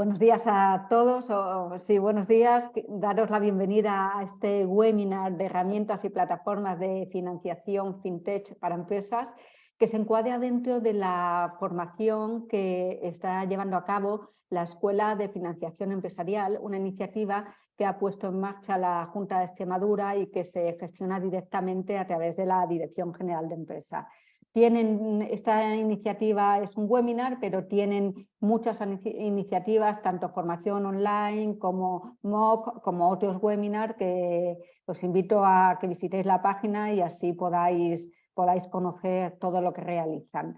Buenos días a todos, sí, buenos días. Daros la bienvenida a este webinar de herramientas y plataformas de financiación FinTech para empresas, que se encuadra dentro de la formación que está llevando a cabo la Escuela de Financiación Empresarial, una iniciativa que ha puesto en marcha la Junta de Extremadura y que se gestiona directamente a través de la Dirección General de Empresa. Esta iniciativa es un webinar, pero tienen muchas iniciativas, tanto formación online como MOOC, como otros webinars, que os invito a que visitéis la página y así podáis conocer todo lo que realizan.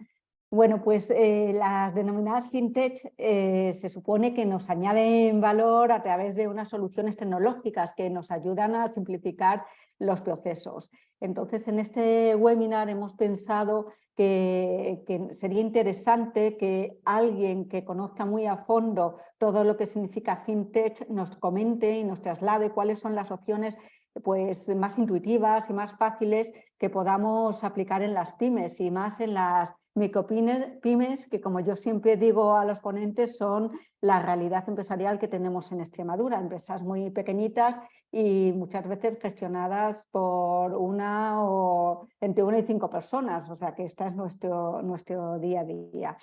Bueno, pues las denominadas FinTech se supone que nos añaden valor a través de unas soluciones tecnológicas que nos ayudan a simplificar los procesos. Entonces, en este webinar hemos pensado que sería interesante que alguien que conozca muy a fondo todo lo que significa FinTech nos comente y nos traslade cuáles son las opciones pues, más intuitivas y más fáciles que podamos aplicar en las pymes y más en las micropymes, que como yo siempre digo a los ponentes, son la realidad empresarial que tenemos en Extremadura, empresas muy pequeñitas y muchas veces gestionadas por entre 1 y 5 personas, o sea que este es nuestro día a día.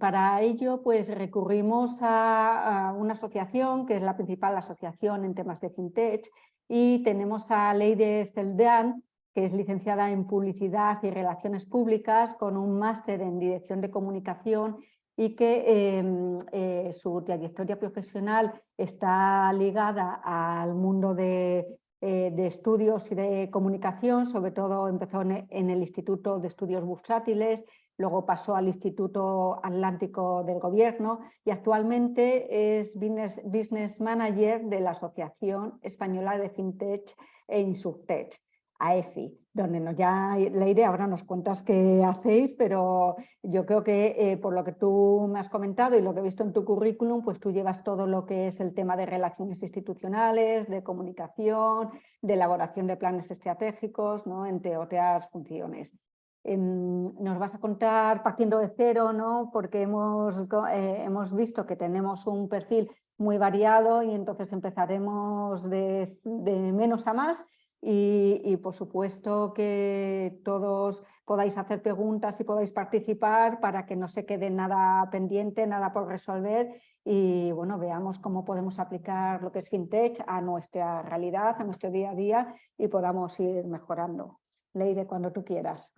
Para ello, pues recurrimos a una asociación que es la principal asociación en temas de FinTech, y tenemos a Leire Celdán, que es licenciada en Publicidad y Relaciones Públicas con un máster en Dirección de Comunicación y que su trayectoria profesional está ligada al mundo de estudios y de comunicación. Sobre todo empezó en el Instituto de Estudios Bursátiles, luego pasó al Instituto Atlántico del Gobierno y actualmente es Business Manager de la Asociación Española de FinTech e Insurtech, AEFI, donde Leire, ahora nos cuentas qué hacéis, pero yo creo que por lo que tú me has comentado y lo que he visto en tu currículum, pues tú llevas todo lo que es el tema de relaciones institucionales, de comunicación, de elaboración de planes estratégicos, ¿no?, entre otras funciones. Nos vas a contar partiendo de cero, ¿no?, porque hemos visto que tenemos un perfil muy variado y entonces empezaremos de menos a más. Y por supuesto que todos podáis hacer preguntas y podáis participar para que no se quede nada pendiente, nada por resolver, y bueno, veamos cómo podemos aplicar lo que es FinTech a nuestra realidad, a nuestro día a día, y podamos ir mejorando. Leire, cuando tú quieras.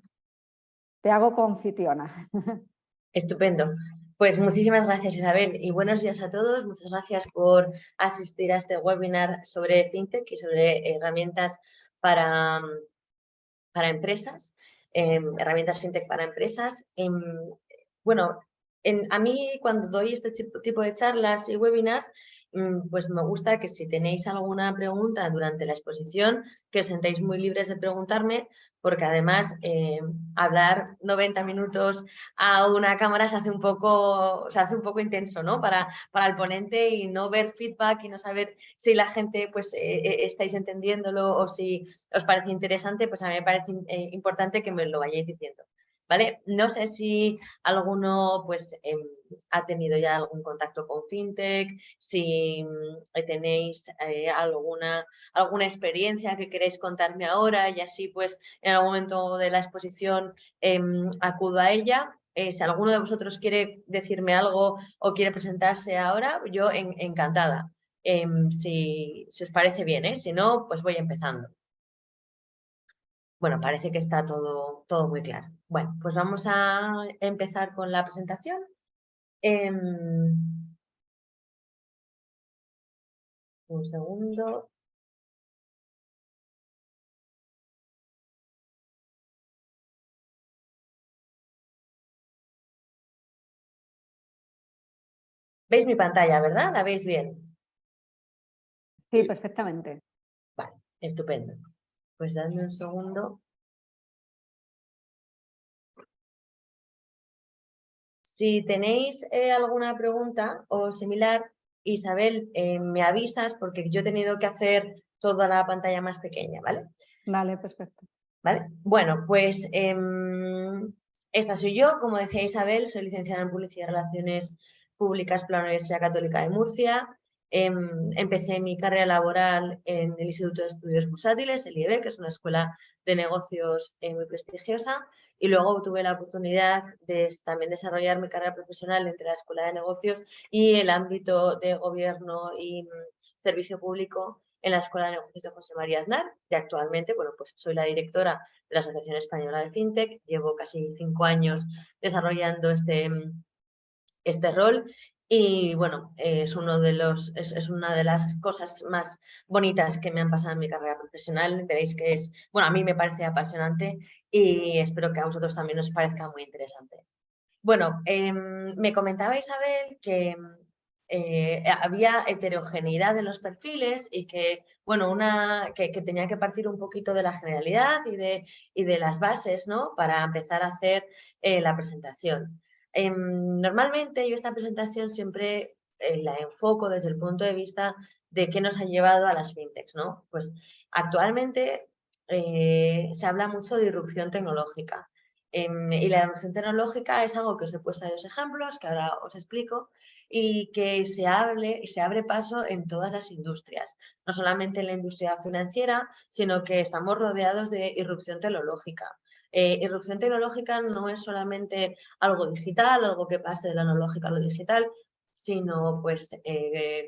Te hago coanfitriona. Estupendo. Pues muchísimas gracias, Isabel, y buenos días a todos. Muchas gracias por asistir a este webinar sobre FinTech y sobre herramientas para empresas, herramientas FinTech para empresas. Bueno, a mí cuando doy este tipo de charlas y webinars, pues me gusta que si tenéis alguna pregunta durante la exposición, que os sentéis muy libres de preguntarme, porque además hablar 90 minutos a una cámara se hace un poco intenso, ¿no?, para el ponente, y no ver feedback y no saber si la gente pues estáis entendiéndolo o si os parece interesante, pues a mí me parece importante que me lo vayáis diciendo, ¿vale? No sé si alguno pues ha tenido ya algún contacto con FinTech, si tenéis alguna experiencia que queréis contarme ahora, y así pues en algún momento de la exposición acudo a ella. Si alguno de vosotros quiere decirme algo o quiere presentarse ahora, yo encantada. Si os parece bien, ¿eh? Si no, pues voy empezando. Bueno, parece que está todo muy claro. Bueno, pues vamos a empezar con la presentación. Un segundo. ¿Veis mi pantalla, verdad? ¿La veis bien? Sí, perfectamente. Vale, estupendo. Pues dadme un segundo. Si tenéis alguna pregunta o similar, Isabel, me avisas, porque yo he tenido que hacer toda la pantalla más pequeña, ¿vale? Vale, perfecto. ¿Vale? Bueno, pues esta soy yo, como decía Isabel, soy licenciada en Publicidad y Relaciones públicas por la Universidad Católica de Murcia. Empecé mi carrera laboral en el Instituto de Estudios Bursátiles, el IEB, que es una escuela de negocios muy prestigiosa, y luego tuve la oportunidad de también desarrollar mi carrera profesional entre la Escuela de Negocios y el ámbito de gobierno y servicio público en la Escuela de Negocios de José María Aznar, y actualmente, bueno, pues soy la directora de la Asociación Española de FinTech, llevo casi 5 años desarrollando este rol. Y bueno, es una de las cosas más bonitas que me han pasado en mi carrera profesional. Veréis que bueno, a mí me parece apasionante y espero que a vosotros también os parezca muy interesante. Bueno, me comentaba Isabel que había heterogeneidad en los perfiles y que, bueno, que tenía que partir un poquito de la generalidad y de las bases, ¿no? Para empezar a hacer la presentación. Normalmente yo esta presentación siempre la enfoco desde el punto de vista de qué nos ha llevado a las fintechs, ¿no? Pues actualmente se habla mucho de disrupción tecnológica. Y la disrupción tecnológica es algo que os he puesto en dos ejemplos, que ahora os explico, y que se abre paso en todas las industrias, no solamente en la industria financiera, sino que estamos rodeados de irrupción tecnológica. Irrupción tecnológica no es solamente algo digital, algo que pase de lo analógico a lo digital, sino pues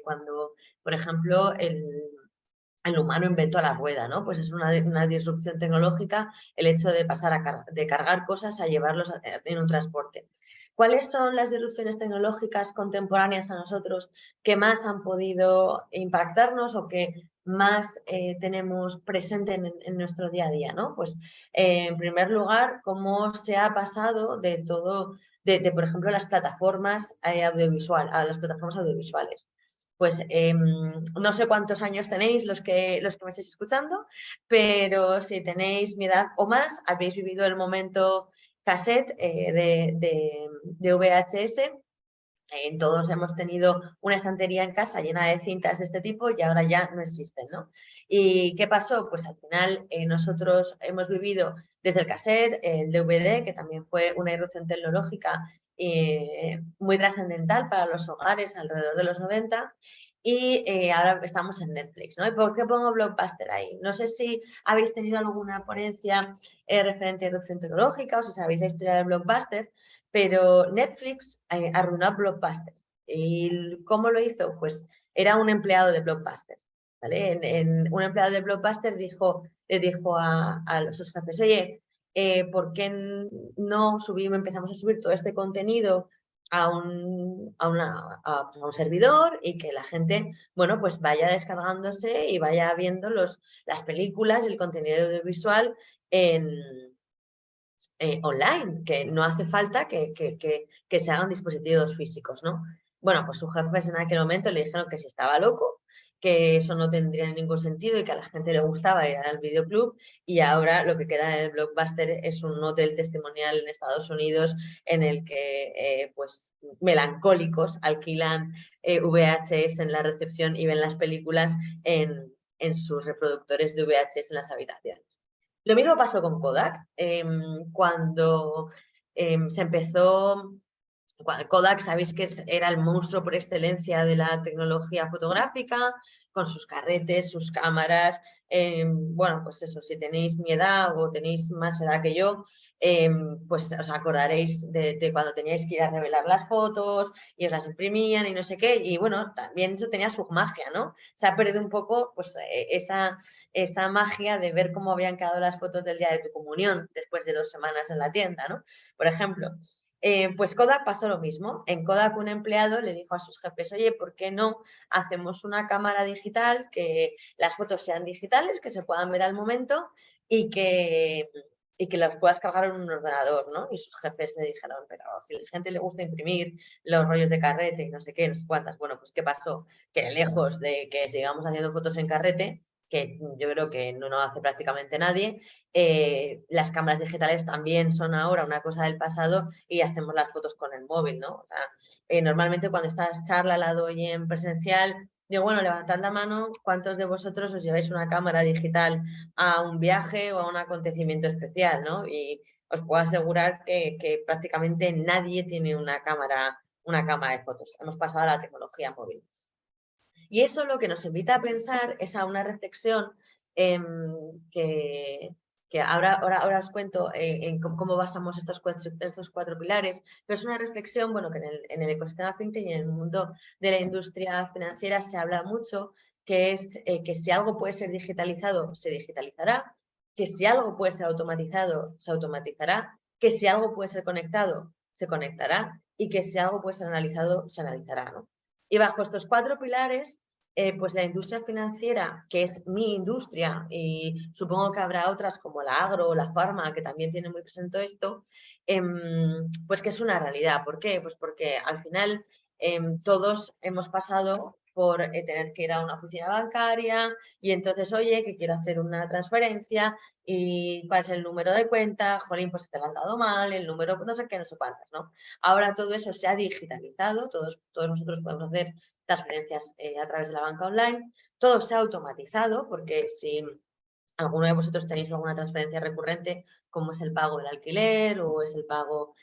cuando, por ejemplo, el humano inventó la rueda, ¿no? Pues es una disrupción tecnológica el hecho de pasar de cargar cosas a llevarlos en un transporte. ¿Cuáles son las disrupciones tecnológicas contemporáneas a nosotros que más han podido impactarnos o que más tenemos presente en nuestro día a día, ¿no? Pues en primer lugar, cómo se ha pasado de todo, por ejemplo, las plataformas a las plataformas audiovisuales. Pues no sé cuántos años tenéis los que me estáis escuchando, pero si tenéis mi edad o más, habéis vivido el momento cassette de VHS. Todos hemos tenido una estantería en casa llena de cintas de este tipo y ahora ya no existen, ¿no? ¿Y qué pasó? Pues al final nosotros hemos vivido desde el cassette, el DVD, que también fue una irrupción tecnológica muy trascendental para los hogares alrededor de los 90, y ahora estamos en Netflix, ¿no? ¿Y por qué pongo Blockbuster ahí? No sé si habéis tenido alguna ponencia referente a irrupción tecnológica o si sabéis la historia de Blockbuster, pero Netflix arruinó a Blockbuster. ¿Y cómo lo hizo? Pues era un empleado de Blockbuster, ¿vale? Un empleado de Blockbuster le dijo a sus jefes, oye, ¿por qué no empezamos a subir todo este contenido a un servidor y que la gente, bueno, pues vaya descargándose y vaya viendo las películas y el contenido audiovisual online, que no hace falta que se hagan dispositivos físicos, ¿no? Bueno, pues sus jefes en aquel momento le dijeron que si estaba loco, que eso no tendría ningún sentido y que a la gente le gustaba ir al videoclub, y ahora lo que queda en el Blockbuster es un hotel testimonial en Estados Unidos en el que pues melancólicos alquilan VHS en la recepción y ven las películas en sus reproductores de VHS en las habitaciones. Lo mismo pasó con Kodak. Cuando se empezó, Kodak, sabéis que era el monstruo por excelencia de la tecnología fotográfica, con sus carretes, sus cámaras. Bueno, pues eso, si tenéis mi edad o tenéis más edad que yo, pues os acordaréis de cuando teníais que ir a revelar las fotos y os las imprimían y no sé qué. Y bueno, también eso tenía su magia, ¿no? Se ha perdido un poco pues esa magia de ver cómo habían quedado las fotos del día de tu comunión después de 2 semanas en la tienda, ¿no? Por ejemplo. Pues Kodak pasó lo mismo. En Kodak un empleado le dijo a sus jefes, oye, ¿por qué no hacemos una cámara digital, que las fotos sean digitales, que se puedan ver al momento y que las puedas cargar en un ordenador, ¿no? Y sus jefes le dijeron, pero si a la gente le gusta imprimir los rollos de carrete y no sé qué, no sé cuántas. Bueno, pues ¿qué pasó? Que lejos de que sigamos haciendo fotos en carrete, que yo creo que no lo hace prácticamente nadie, las cámaras digitales también son ahora una cosa del pasado y hacemos las fotos con el móvil, ¿no? O sea, normalmente cuando estas charlas la doy en presencial, digo, bueno, levantad la mano, ¿cuántos de vosotros os lleváis una cámara digital a un viaje o a un acontecimiento especial, ¿no? Y os puedo asegurar que prácticamente nadie tiene una cámara una cámara de fotos, hemos pasado a la tecnología móvil. Y eso lo que nos invita a pensar es a una reflexión que ahora os cuento en cómo basamos estos cuatro pilares, pero es una reflexión, bueno, que en el ecosistema fintech y en el mundo de la industria financiera se habla mucho, que es que si algo puede ser digitalizado, se digitalizará, que si algo puede ser automatizado, se automatizará, que si algo puede ser conectado, se conectará y que si algo puede ser analizado, se analizará, ¿no? Y bajo estos cuatro pilares, pues la industria financiera, que es mi industria, y supongo que habrá otras como la agro o la farma, que también tienen muy presente esto, pues que es una realidad. ¿Por qué? Pues porque al final todos hemos pasado por tener que ir a una oficina bancaria y entonces, oye, que quiero hacer una transferencia y cuál es el número de cuenta, jolín, pues te lo han dado mal, el número, no sé qué, no sé cuántas, ¿no? Ahora todo eso se ha digitalizado, todos nosotros podemos hacer transferencias a través de la banca online, todo se ha automatizado, porque si alguno de vosotros tenéis alguna transferencia recurrente, como es el pago del alquiler o es el pago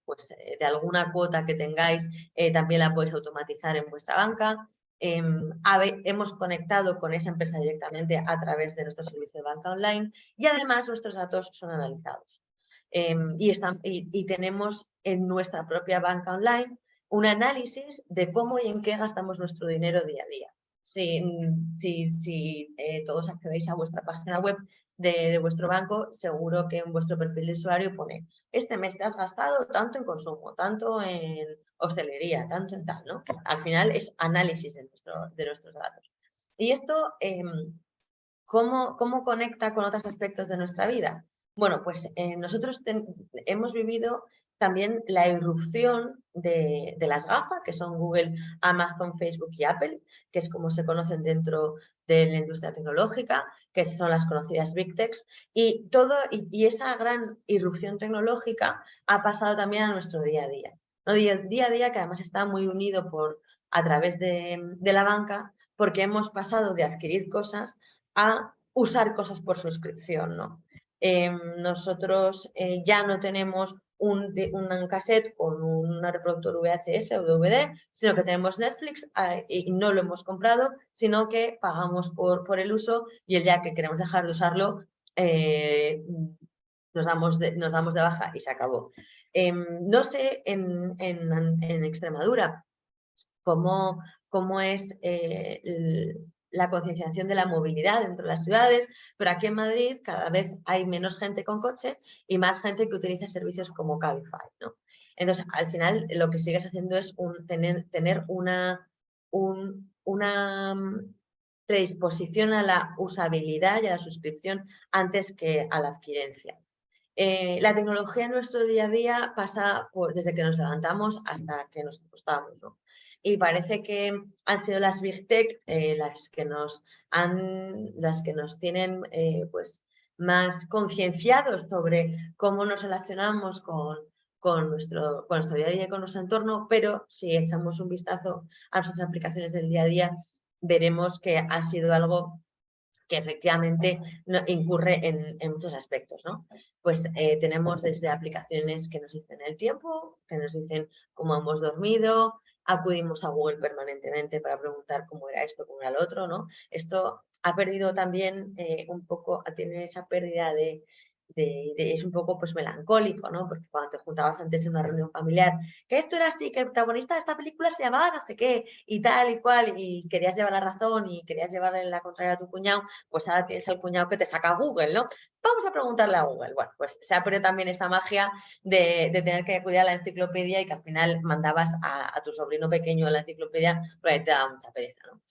pues, de alguna cuota que tengáis, también la podéis automatizar en vuestra banca. Hemos conectado con esa empresa directamente a través de nuestro servicio de banca online y además nuestros datos son analizados. Y tenemos en nuestra propia banca online un análisis de cómo y en qué gastamos nuestro dinero día a día. Si todos accedéis a vuestra página web de vuestro banco, seguro que en vuestro perfil de usuario pone: este mes te has gastado tanto en consumo, tanto en hostelería, tanto en tal, ¿no? Al final es análisis de nuestros datos. Y esto, ¿cómo conecta con otros aspectos de nuestra vida? Bueno, pues nosotros hemos vivido también la irrupción de las GAFA, que son Google, Amazon, Facebook y Apple, que es como se conocen dentro de la industria tecnológica, que son las conocidas Big Techs, y esa gran irrupción tecnológica ha pasado también a nuestro día a día. ¿No? Día a día, que además está muy unido a través de la banca, porque hemos pasado de adquirir cosas a usar cosas por suscripción, ¿no? Nosotros ya no tenemos un cassette con un reproductor VHS o DVD, sino que tenemos Netflix y no lo hemos comprado, sino que pagamos por el uso y el día que queremos dejar de usarlo nos damos de baja y se acabó. No sé en Extremadura cómo es la concienciación de la movilidad dentro de las ciudades, pero aquí en Madrid cada vez hay menos gente con coche y más gente que utiliza servicios como Cabify, ¿no? Entonces, al final, lo que sigues haciendo es tener una predisposición a la usabilidad y a la suscripción antes que a la adquirencia. La tecnología en nuestro día a día pasa desde que nos levantamos hasta que nos acostamos, ¿no? Y parece que han sido las Big Tech las que nos tienen pues más concienciados sobre cómo nos relacionamos con nuestro día a día y con nuestro entorno, pero si echamos un vistazo a nuestras aplicaciones del día a día, veremos que ha sido algo que efectivamente incurre en muchos aspectos, ¿no? Pues tenemos desde aplicaciones que nos dicen el tiempo, que nos dicen cómo hemos dormido, acudimos a Google permanentemente para preguntar cómo era esto, cómo era lo otro, ¿no? Esto ha perdido también un poco, tiene esa pérdida es un poco pues melancólico, ¿no? Porque cuando te juntabas antes en una reunión familiar, que esto era así, que el protagonista de esta película se llamaba no sé qué, y tal y cual, y querías llevar la razón y querías llevarle la contraria a tu cuñado, pues ahora tienes al cuñado que te saca a Google, ¿no? Vamos a preguntarle a Google. Bueno, pues se ha perdido también esa magia de tener que acudir a la enciclopedia y que al final mandabas a tu sobrino pequeño a la enciclopedia, porque te daba mucha pereza, ¿no?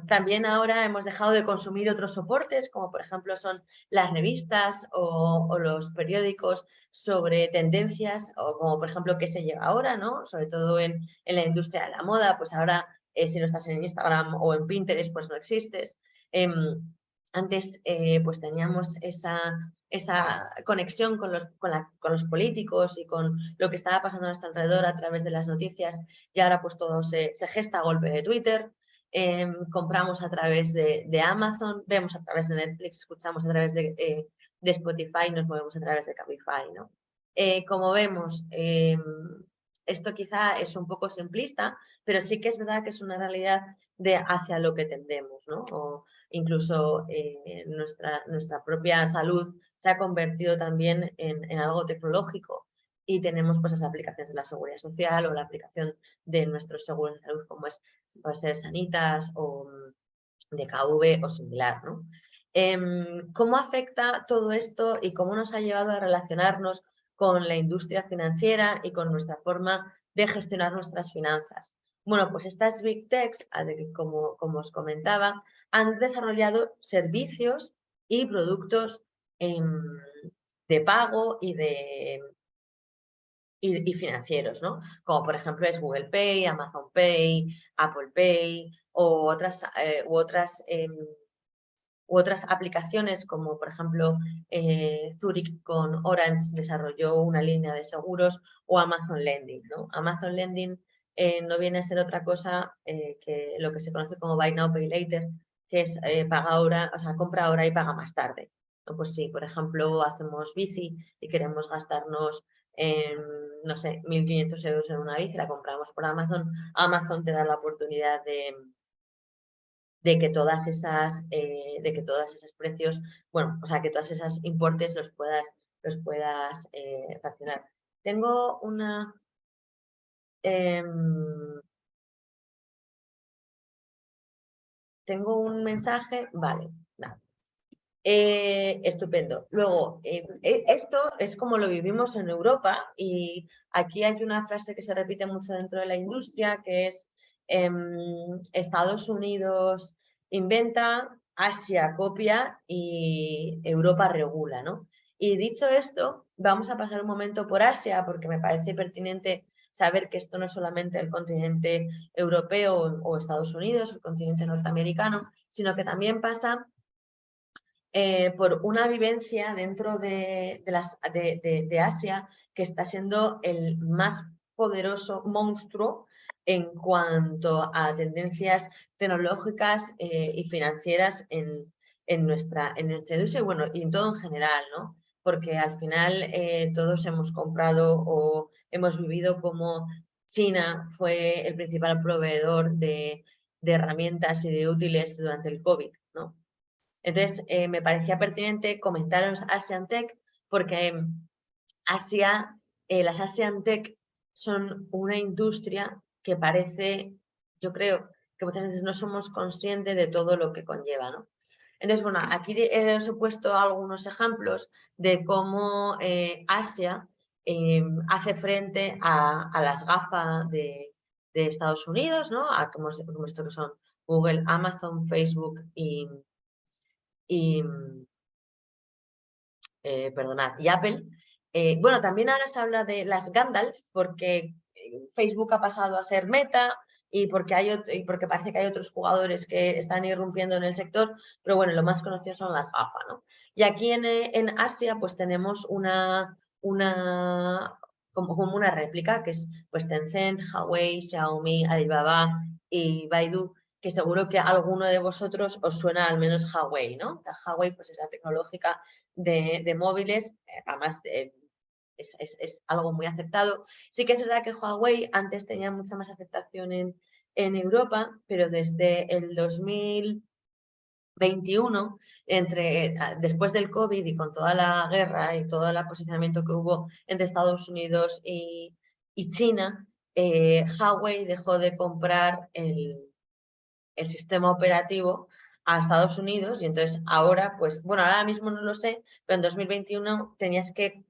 También ahora hemos dejado de consumir otros soportes, como por ejemplo son las revistas o los periódicos sobre tendencias, o como por ejemplo qué se lleva ahora, ¿no? Sobre todo en la industria de la moda, pues ahora si no estás en Instagram o en Pinterest, pues no existes. Antes pues teníamos esa conexión con los políticos y con lo que estaba pasando a nuestro alrededor a través de las noticias, y ahora pues todo se gesta a golpe de Twitter. Compramos a través de Amazon, vemos a través de Netflix, escuchamos a través de Spotify, nos movemos a través de Cabify, ¿no? Como vemos, esto quizá es un poco simplista, pero sí que es verdad que es una realidad de hacia lo que tendemos, ¿no? O incluso nuestra propia salud se ha convertido también en algo tecnológico y tenemos pues esas aplicaciones de la seguridad social o la aplicación de nuestros seguros de salud como puede ser Sanitas o DKV o similar, ¿no? ¿Cómo afecta todo esto y cómo nos ha llevado a relacionarnos con la industria financiera y con nuestra forma de gestionar nuestras finanzas? Bueno, pues estas Big Techs, como os comentaba, han desarrollado servicios y productos de pago y financieros, ¿no? Como por ejemplo es Google Pay, Amazon Pay, Apple Pay u otras aplicaciones como por ejemplo Zurich con Orange desarrolló una línea de seguros o Amazon Lending, ¿no? Amazon Lending no viene a ser otra cosa que lo que se conoce como Buy Now Pay Later, que es paga ahora, o sea, compra ahora y paga más tarde, ¿no? Pues si por ejemplo hacemos bici y queremos gastarnos no sé, 1.500 euros en una bici, la compramos por Amazon, Amazon te da la oportunidad de que todas esas precios, bueno, o sea, que todos esos importes los puedas fraccionar. Tengo una... tengo un mensaje, vale, nada. Estupendo. Luego, esto es como lo vivimos en Europa y aquí hay una frase que se repite mucho dentro de la industria que es Estados Unidos inventa, Asia copia y Europa regula, ¿no? Y dicho esto, vamos a pasar un momento por Asia porque me parece pertinente saber que esto no es solamente el continente europeo o Estados Unidos, el continente norteamericano, sino que también pasa por una vivencia dentro de Asia que está siendo el más poderoso monstruo en cuanto a tendencias tecnológicas y financieras en nuestra industria, bueno, y en todo en general, ¿no? Porque al final todos hemos comprado o hemos vivido como China fue el principal proveedor de herramientas y de útiles durante el COVID, ¿no? Entonces, me parecía pertinente comentaros Asian Tech porque las Asian Tech son una industria que parece, yo creo que muchas veces no somos conscientes de todo lo que conlleva, ¿no? Entonces, bueno, aquí os he puesto algunos ejemplos de cómo Asia hace frente a las gafas de Estados Unidos, ¿no? Como esto que son Google, Amazon, Facebook y perdonad, y Apple. Bueno, también ahora se habla de las Gandalf porque Facebook ha pasado a ser Meta y porque parece que hay otros jugadores que están irrumpiendo en el sector, pero bueno, lo más conocido son las GAFA, ¿no? Y aquí en Asia pues tenemos como una réplica que es pues Tencent, Huawei, Xiaomi, Alibaba y Baidu, que seguro que a alguno de vosotros os suena al menos Huawei, ¿no? La Huawei pues es la tecnológica de móviles, además es algo muy aceptado. Sí que es verdad que Huawei antes tenía mucha más aceptación en Europa, pero desde el 2021, después del COVID y con toda la guerra y todo el posicionamiento que hubo entre Estados Unidos y China, Huawei dejó de comprar el sistema operativo a Estados Unidos y entonces ahora, pues, bueno, ahora mismo no lo sé, pero en 2021 tenías que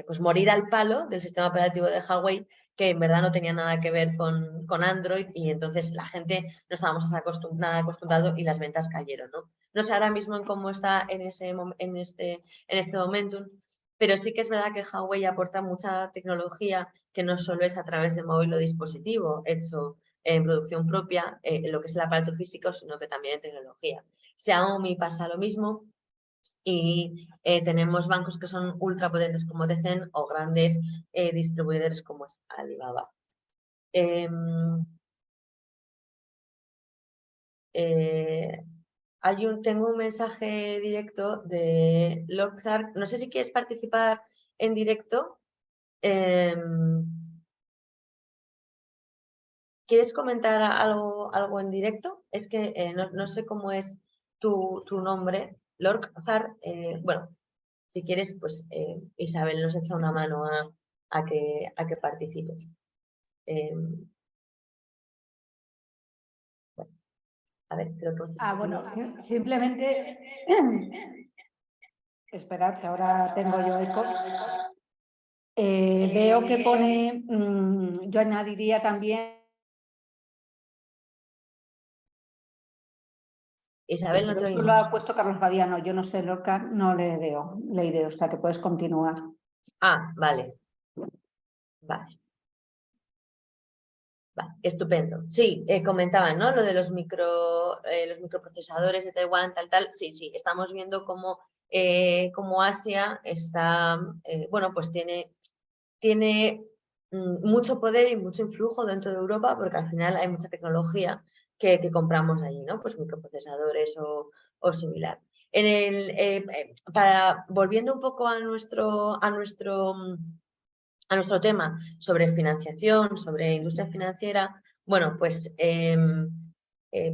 pues morir al palo del sistema operativo de Huawei, que en verdad no tenía nada que ver con Android y entonces la gente no estábamos nada acostumbrado y las ventas cayeron, ¿no? No sé ahora mismo en cómo está en este momento, pero sí que es verdad que Huawei aporta mucha tecnología que no solo es a través de móvil o dispositivo hecho en producción propia, lo que es el aparato físico, sino que también en tecnología. Xiaomi pasa lo mismo y tenemos bancos que son ultra potentes como Tencent o grandes distribuidores como es Alibaba. Tengo un mensaje directo de Lord Zark. No sé si quieres participar en directo. ¿Quieres comentar algo en directo? Es que no sé cómo es tu nombre, Lorcar. Bueno, si quieres, pues Isabel nos echa una mano a que participes. Bueno, a ver, creo que bueno, simplemente... Esperad, que ahora tengo yo eco. Veo que pone, yo añadiría también... Isabel, no te Eso oímos. lo ha puesto Carlos Badiano, yo no sé, Lorca, no le veo la idea, o sea que puedes continuar. Ah, vale. Vale. Vale, estupendo. Sí, comentaban, ¿no? Lo de los microprocesadores de Taiwán, tal. Sí, estamos viendo cómo Asia está, bueno, pues tiene mucho poder y mucho influjo dentro de Europa, porque al final hay mucha tecnología que compramos allí, ¿no? Pues microprocesadores o similar. Volviendo un poco a nuestro tema sobre financiación, sobre industria financiera, bueno, pues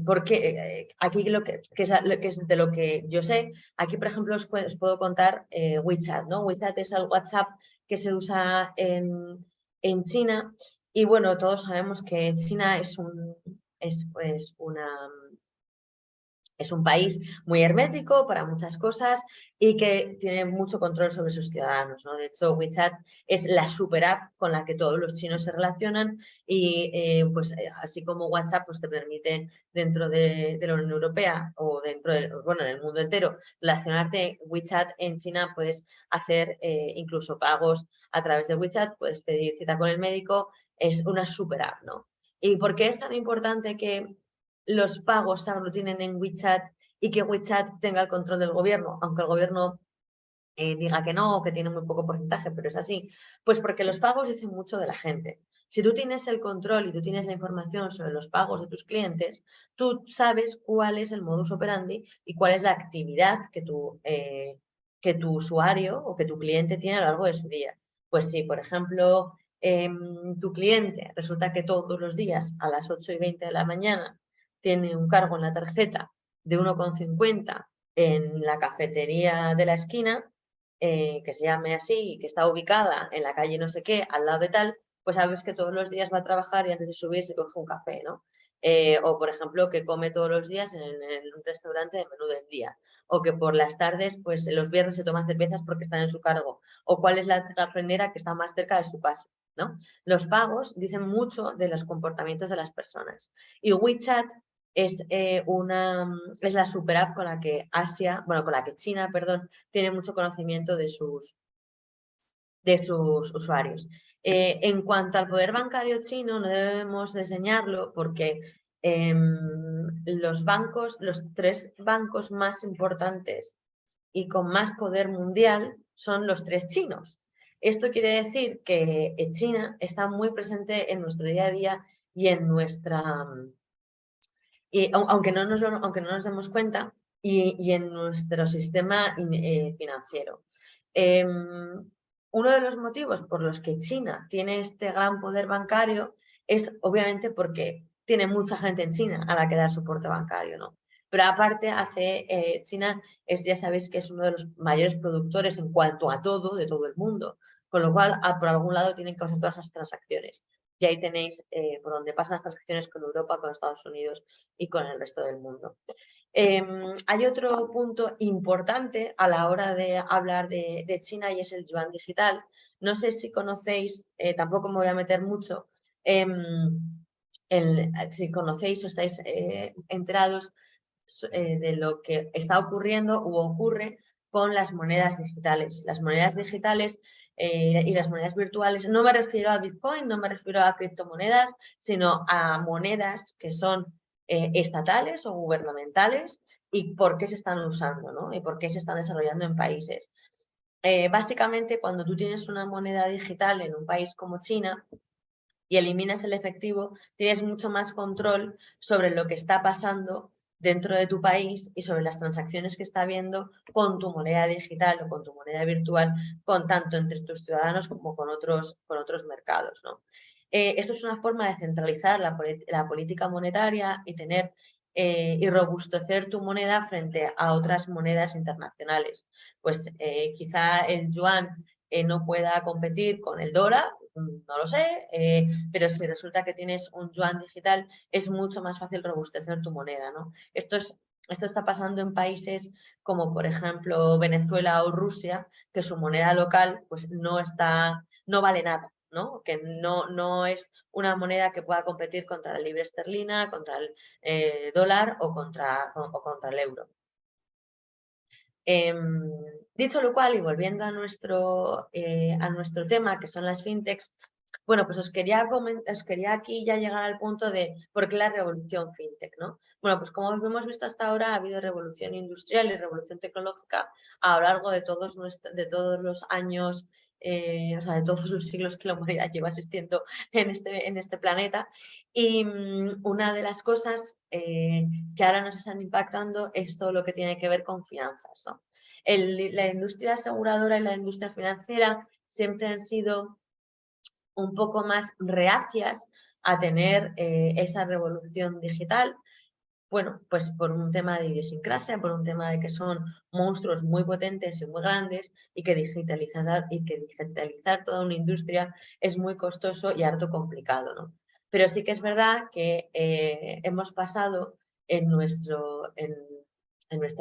porque aquí que es de lo que yo sé, aquí por ejemplo os puedo contar WeChat, ¿no? WeChat es el WhatsApp que se usa en China y bueno, todos sabemos que China es un país muy hermético para muchas cosas y que tiene mucho control sobre sus ciudadanos, ¿no? De hecho, WeChat es la super app con la que todos los chinos se relacionan y así como WhatsApp pues, te permite dentro de la Unión Europea o dentro en el mundo entero relacionarte. WeChat en China puedes hacer incluso pagos a través de WeChat, puedes pedir cita con el médico, es una super app, ¿no? ¿Y por qué es tan importante que los pagos se aglutinen en WeChat y que WeChat tenga el control del gobierno, aunque el gobierno diga que no, que tiene muy poco porcentaje, pero es así? Pues porque los pagos dicen mucho de la gente. Si tú tienes el control y tú tienes la información sobre los pagos de tus clientes, tú sabes cuál es el modus operandi y cuál es la actividad que tu usuario o que tu cliente tiene a lo largo de su día. Pues si, por ejemplo, tu cliente resulta que todos los días a las 8:20 de la mañana tiene un cargo en la tarjeta de 1,50 en la cafetería de la esquina, que se llame así y que está ubicada en la calle no sé qué, al lado de tal, pues sabes que todos los días va a trabajar y antes de subir se coge un café, ¿no? O, por ejemplo, que come todos los días en un restaurante de menú del día. O que por las tardes, pues los viernes se toma cervezas porque están en su cargo. O cuál es la gasolinera que está más cerca de su casa, ¿no? Los pagos dicen mucho de los comportamientos de las personas. Y WeChat es la super app con la que China, perdón, tiene mucho conocimiento de sus usuarios. En cuanto al poder bancario chino, no debemos enseñarlo porque los 3 bancos más importantes y con más poder mundial son los 3 chinos. Esto quiere decir que China está muy presente en nuestro día a día y en aunque no nos demos cuenta, y en nuestro sistema financiero. Uno de los motivos por los que China tiene este gran poder bancario es obviamente porque tiene mucha gente en China a la que dar soporte bancario, ¿no? Pero aparte China ya sabéis que es uno de los mayores productores en cuanto a todo, de todo el mundo, con lo cual por algún lado tienen que hacer todas las transacciones. Y ahí tenéis por donde pasan las transacciones con Europa, con Estados Unidos y con el resto del mundo. Hay otro punto importante a la hora de hablar de China y es el yuan digital. No sé si conocéis, tampoco me voy a meter mucho, si conocéis o estáis enterados de lo que está ocurriendo u ocurre con las monedas digitales. Las monedas digitales y las monedas virtuales, no me refiero a Bitcoin, no me refiero a criptomonedas, sino a monedas que son estatales o gubernamentales y por qué se están usando, ¿no? Y por qué se están desarrollando en países. Básicamente, cuando tú tienes una moneda digital en un país como China y eliminas el efectivo, tienes mucho más control sobre lo que está pasando dentro de tu país y sobre las transacciones que está habiendo con tu moneda digital o con tu moneda virtual, tanto entre tus ciudadanos como con otros mercados, ¿no? Esto es una forma de centralizar la política monetaria y tener y robustecer tu moneda frente a otras monedas internacionales. Pues quizá el yuan no pueda competir con el dólar, no lo sé, pero si resulta que tienes un yuan digital es mucho más fácil robustecer tu moneda, ¿no? Esto está pasando en países como por ejemplo Venezuela o Rusia, que su moneda local pues no vale nada, ¿no? Que no es una moneda que pueda competir contra la libra esterlina, contra el dólar o contra el euro. Dicho lo cual, y volviendo a nuestro tema, que son las fintechs, bueno, pues os quería aquí ya llegar al punto de por qué la revolución fintech, ¿no? Bueno, pues como hemos visto hasta ahora, ha habido revolución industrial y revolución tecnológica a lo largo de todos los años, o sea, de todos los siglos que la humanidad lleva existiendo en este planeta. Y una de las cosas que ahora nos están impactando es todo lo que tiene que ver con finanzas, ¿no? La industria aseguradora y la industria financiera siempre han sido un poco más reacias a tener esa revolución digital. Bueno, pues por un tema de idiosincrasia, por un tema de que son monstruos muy potentes y muy grandes y que digitalizar toda una industria es muy costoso y harto complicado, ¿no? Pero sí que es verdad que hemos pasado en nuestra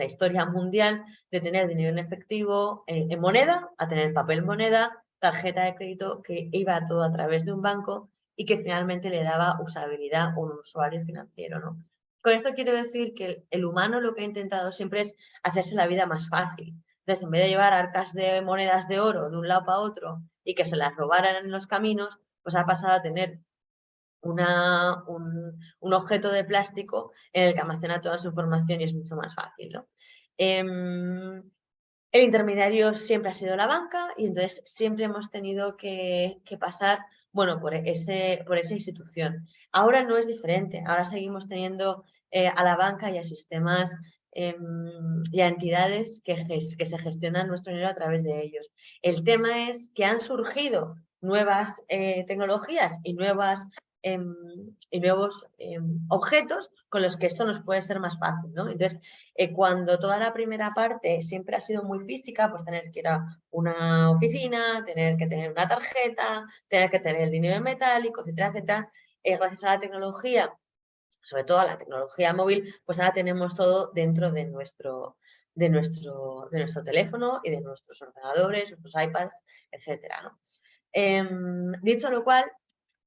historia mundial de tener dinero en efectivo, en moneda, a tener papel moneda, tarjeta de crédito que iba todo a través de un banco y que finalmente le daba usabilidad a un usuario financiero, ¿no? Con esto quiero decir que el humano lo que ha intentado siempre es hacerse la vida más fácil. Entonces, en vez de llevar arcas de monedas de oro de un lado para otro y que se las robaran en los caminos, pues ha pasado a tener un objeto de plástico en el que almacena toda su información y es mucho más fácil, ¿no? El intermediario siempre ha sido la banca y entonces siempre hemos tenido que pasar, bueno, por esa institución. Ahora no es diferente, ahora seguimos teniendo a la banca y a sistemas y a entidades que se gestionan nuestro dinero a través de ellos. El tema es que han surgido nuevas tecnologías y nuevos objetos con los que esto nos puede ser más fácil, ¿no? Entonces, cuando toda la primera parte siempre ha sido muy física, pues tener que ir a una oficina, tener que tener una tarjeta, tener que tener el dinero en metálico, etcétera, etcétera, gracias a la tecnología, sobre todo a la tecnología móvil, pues ahora tenemos todo dentro de nuestro teléfono y de nuestros ordenadores, nuestros iPads, etcétera, ¿no? Dicho lo cual,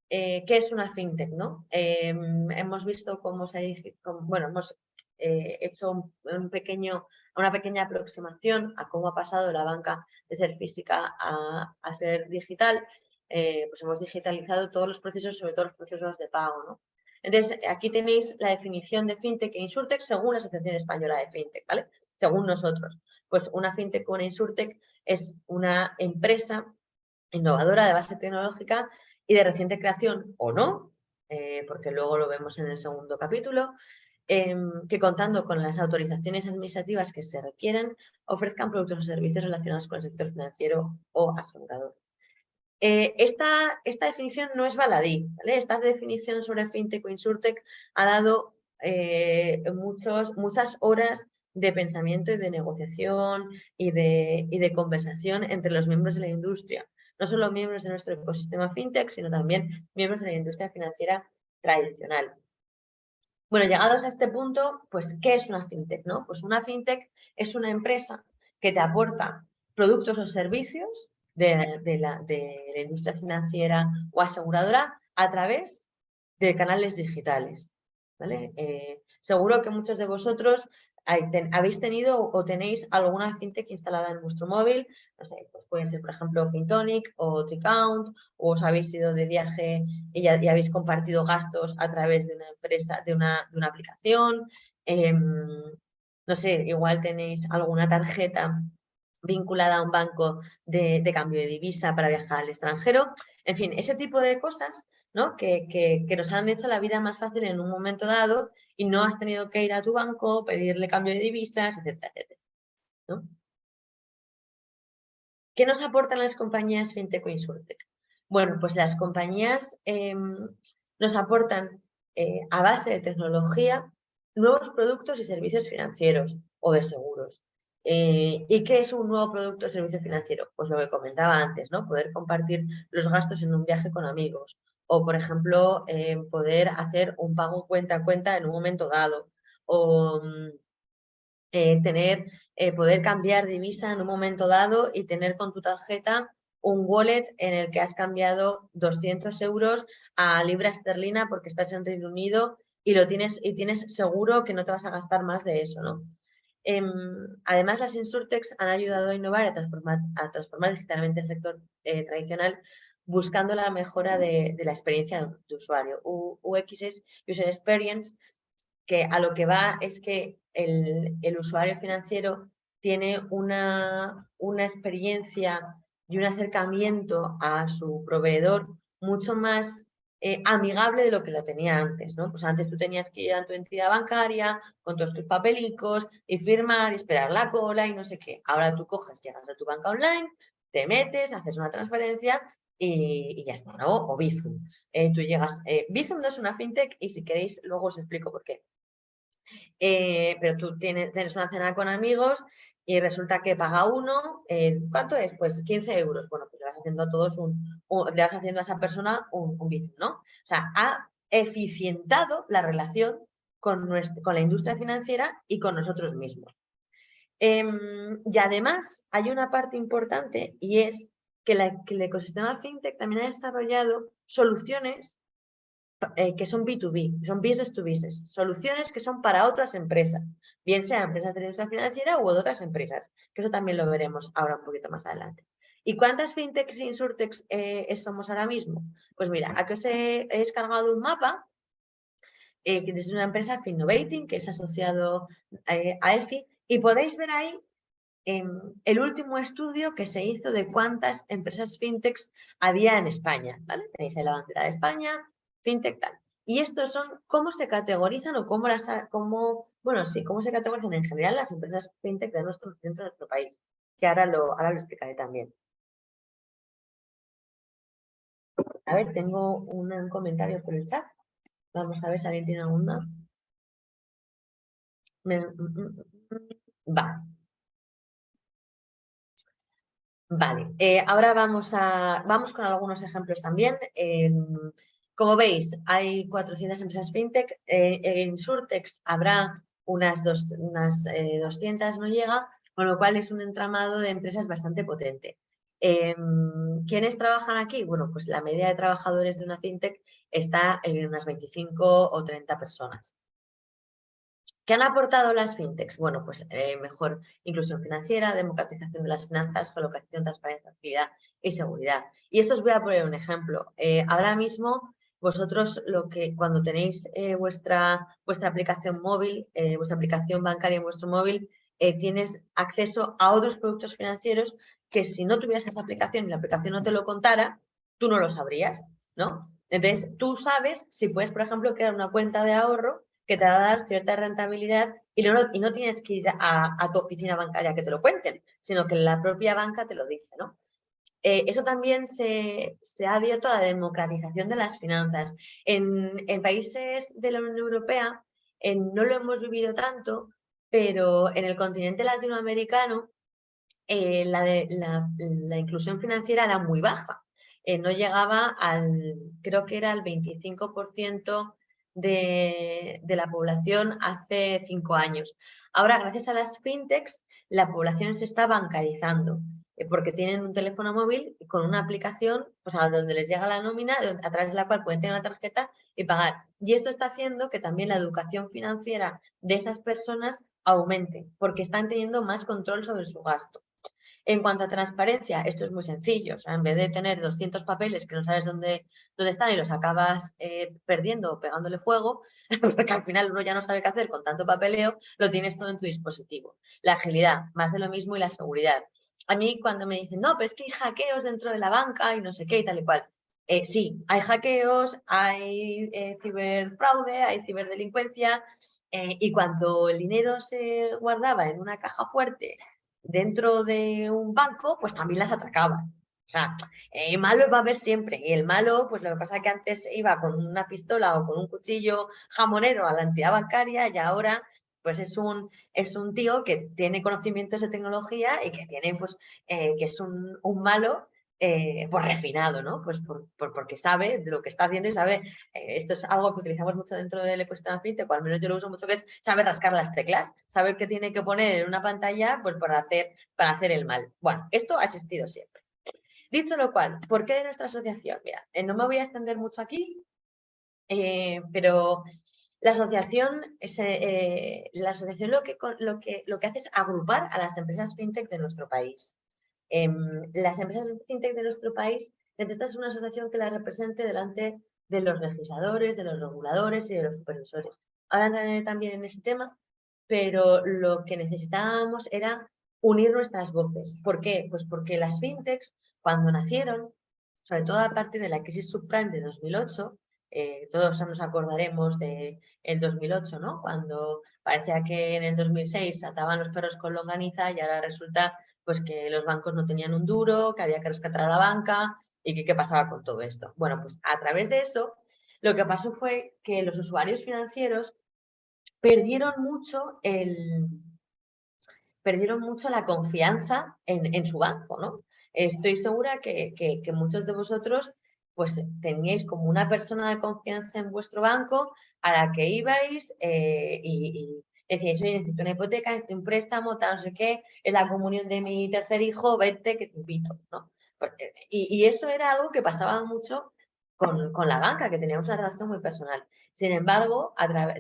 ¿qué es una fintech, no? Hemos visto cómo hemos hecho una pequeña aproximación a cómo ha pasado la banca de ser física a ser digital. Pues hemos digitalizado todos los procesos, sobre todo los procesos de pago, ¿no? Entonces, aquí tenéis la definición de fintech e insurtech según la Asociación Española de Fintech, ¿vale? Según nosotros. Pues una fintech o una insurtech es una empresa innovadora de base tecnológica y de reciente creación o no, porque luego lo vemos en el segundo capítulo, que contando con las autorizaciones administrativas que se requieren, ofrezcan productos o servicios relacionados con el sector financiero o asegurador. Esta definición no es baladí, ¿vale? Esta definición sobre fintech o insurtech ha dado muchas horas de pensamiento y de negociación y de conversación entre los miembros de la industria. No solo miembros de nuestro ecosistema fintech, sino también miembros de la industria financiera tradicional. Bueno, llegados a este punto, pues, ¿qué es una fintech, no? Pues una fintech es una empresa que te aporta productos o servicios de la industria financiera o aseguradora a través de canales digitales, ¿vale? Seguro que muchos de vosotros habéis tenido o tenéis alguna fintech instalada en vuestro móvil, no sé, pues puede ser, por ejemplo, Fintonic o Tricount, o os habéis ido de viaje y habéis compartido gastos a través de una empresa, de una aplicación. No sé, igual tenéis alguna tarjeta vinculada a un banco de cambio de divisa para viajar al extranjero. En fin, ese tipo de cosas, ¿no? que nos han hecho la vida más fácil en un momento dado y no has tenido que ir a tu banco, pedirle cambio de divisas, etcétera, etcétera, ¿no? ¿Qué nos aportan las compañías fintech o insurtech? Bueno, pues las compañías nos aportan a base de tecnología nuevos productos y servicios financieros o de seguros. ¿Y qué es un nuevo producto o servicio financiero? Pues lo que comentaba antes, ¿no? Poder compartir los gastos en un viaje con amigos o, por ejemplo, poder hacer un pago cuenta a cuenta en un momento dado o poder cambiar divisa en un momento dado y tener con tu tarjeta un wallet en el que has cambiado 200 euros a libra esterlina porque estás en Reino Unido y tienes seguro que no te vas a gastar más de eso, ¿no? Además, las insurtechs han ayudado a innovar y a transformar digitalmente el sector tradicional buscando la mejora de la experiencia de usuario. UX es User Experience, que a lo que va es que el usuario financiero tiene una experiencia y un acercamiento a su proveedor mucho más amigable de lo que lo tenía antes, ¿no? Pues antes tú tenías que ir a tu entidad bancaria con todos tus papelicos y firmar y esperar la cola y no sé qué. Ahora tú coges, llegas a tu banca online, te metes, haces una transferencia y ya está, ¿no? O Bizum. Tú llegas, Bizum no es una fintech y si queréis luego os explico por qué. Pero tú tienes una cena con amigos y resulta que paga uno, ¿cuánto es? Pues 15 euros. Bueno, pues le vas haciendo a todos le vas haciendo a esa persona un Bizum, ¿no? O sea, ha eficientado la relación con la industria financiera y con nosotros mismos. Y además hay una parte importante y es que el ecosistema fintech también ha desarrollado soluciones que son B2B, son business to business, soluciones que son para otras empresas, bien sean empresas de la industria financiera u de otras empresas, que eso también lo veremos ahora un poquito más adelante. ¿Y cuántas fintechs e insurtechs somos ahora mismo? Pues mira, aquí os he descargado un mapa que es una empresa Finnovating, que es asociado a EFI, y podéis ver ahí el último estudio que se hizo de cuántas empresas fintechs había en España, ¿vale? Tenéis ahí la bandera de España, fintech tal. Y estos son cómo se categorizan o cómo se categorizan en general las empresas fintech dentro de nuestro país, que ahora lo explicaré también. A ver, tengo un comentario por el chat. Vamos a ver si alguien tiene alguna. Va. Vale, ahora vamos con algunos ejemplos también. Como veis, hay 400 empresas fintech. En Surtex habrá unas 200, no llega, con lo cual es un entramado de empresas bastante potente. ¿Quiénes trabajan aquí? Bueno, pues la media de trabajadores de una fintech está en unas 25 o 30 personas. ¿Qué han aportado las fintechs? Bueno, pues mejor inclusión financiera, democratización de las finanzas, colocación, transparencia, agilidad y seguridad. Y esto os voy a poner un ejemplo. Ahora mismo, vosotros cuando tenéis vuestra aplicación móvil, vuestra aplicación bancaria en vuestro móvil, tienes acceso a otros productos financieros que si no tuvieras esa aplicación y la aplicación no te lo contara, tú no lo sabrías, ¿no? Entonces, tú sabes si puedes, por ejemplo, crear una cuenta de ahorro que te va a dar cierta rentabilidad y no tienes que ir a tu oficina bancaria que te lo cuenten, sino que la propia banca te lo dice, ¿no? Eso también se ha abierto a la democratización de las finanzas. En países de la Unión Europea no lo hemos vivido tanto, pero en el continente latinoamericano la inclusión financiera era muy baja. No llegaba creo que era el 25% de la población hace 5 años. Ahora, gracias a las fintechs, la población se está bancarizando porque tienen un teléfono móvil con una aplicación pues, a donde les llega la nómina, a través de la cual pueden tener la tarjeta y pagar. Y esto está haciendo que también la educación financiera de esas personas aumente, porque están teniendo más control sobre su gasto. En cuanto a transparencia, esto es muy sencillo. O sea, en vez de tener 200 papeles que no sabes dónde están y los acabas perdiendo o pegándole fuego, porque al final uno ya no sabe qué hacer con tanto papeleo, lo tienes todo en tu dispositivo. La agilidad, más de lo mismo, y la seguridad. A mí cuando me dicen, no, pero es que hay hackeos dentro de la banca y no sé qué y tal y cual. Sí, hay hackeos, hay ciberfraude, hay ciberdelincuencia y cuando el dinero se guardaba en una caja fuerte dentro de un banco, pues también las atracaban. O sea, malo va a haber siempre. Y el malo, pues lo que pasa es que antes iba con una pistola o con un cuchillo jamonero a la entidad bancaria y ahora pues es un tío que tiene conocimientos de tecnología y que tiene, pues, que es un malo pues refinado, ¿no? Pues porque sabe lo que está haciendo y sabe, esto es algo que utilizamos mucho dentro del ecosistema fintech, o al menos yo lo uso mucho, que es saber rascar las teclas, saber qué tiene que poner en una pantalla pues para hacer el mal. Bueno, esto ha existido siempre. Dicho lo cual, ¿por qué de nuestra asociación? Mira, no me voy a extender mucho aquí, pero la asociación, lo que hace es agrupar a las empresas fintech de nuestro país. Las empresas fintech de nuestro país necesitan una asociación que las represente delante de los legisladores, de los reguladores y de los supervisores. Ahora entraré también en ese tema, pero lo que necesitábamos era unir nuestras voces. ¿Por qué? Pues porque las fintechs, cuando nacieron, sobre todo a partir de la crisis subprime de 2008, todos nos acordaremos del 2008, ¿no? Cuando parecía que en el 2006 ataban los perros con longaniza y ahora resulta pues que los bancos no tenían un duro, que había que rescatar a la banca y que qué pasaba con todo esto. Bueno, pues a través de eso, lo que pasó fue que los usuarios financieros perdieron mucho la confianza en su banco, ¿no? Estoy segura que muchos de vosotros pues teníais como una persona de confianza en vuestro banco a la que ibais y decíais, oye, necesito una hipoteca, necesito un préstamo, tal, no sé qué, es la comunión de mi tercer hijo, vete que te invito, ¿no? Y eso era algo que pasaba mucho con la banca, que teníamos una relación muy personal. Sin embargo,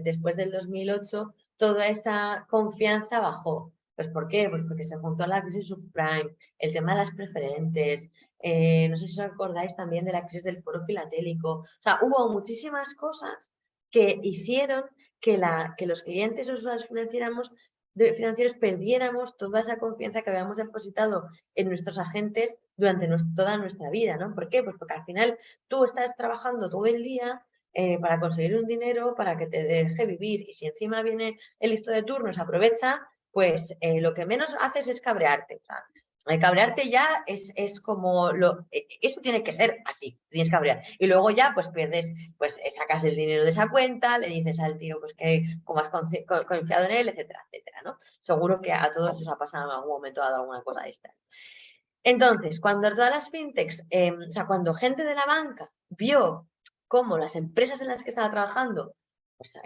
después del 2008, toda esa confianza bajó. Pues ¿por qué? Pues porque se juntó la crisis subprime, el tema de las preferentes, no sé si os acordáis también de la crisis del foro filatélico. O sea, hubo muchísimas cosas que hicieron que los clientes o usuarios financieros perdiéramos toda esa confianza que habíamos depositado en nuestros agentes durante toda nuestra vida, ¿no? ¿Por qué? Pues porque al final tú estás trabajando todo el día para conseguir un dinero para que te deje vivir y si encima viene el listo de turnos, aprovecha, pues lo que menos haces es cabrearte. O sea, cabrearte ya es como eso tiene que ser así, tienes que cabrear. Y luego ya pues pierdes, pues sacas el dinero de esa cuenta, le dices al tío pues que como has confiado en él, etcétera, etcétera, ¿no? Seguro que a todos os ha pasado en algún momento dado alguna cosa de esta. Entonces, cuando todas las fintechs, o sea, cuando gente de la banca vio cómo las empresas en las que estaba trabajando, pues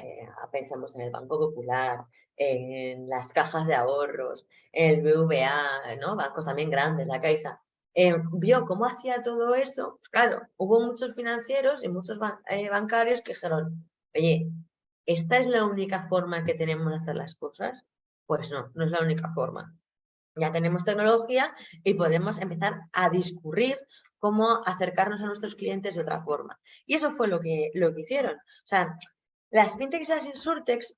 pensamos en el Banco Popular, en las cajas de ahorros, el BVA, ¿no? Bancos también grandes, la Caixa, vio cómo hacía todo eso, pues claro, hubo muchos financieros y muchos bancarios que dijeron, oye, ¿esta es la única forma que tenemos de hacer las cosas? Pues no, no es la única forma. Ya tenemos tecnología y podemos empezar a discurrir cómo acercarnos a nuestros clientes de otra forma. Y eso fue lo que hicieron. O sea, las fintechs y las insurtechs,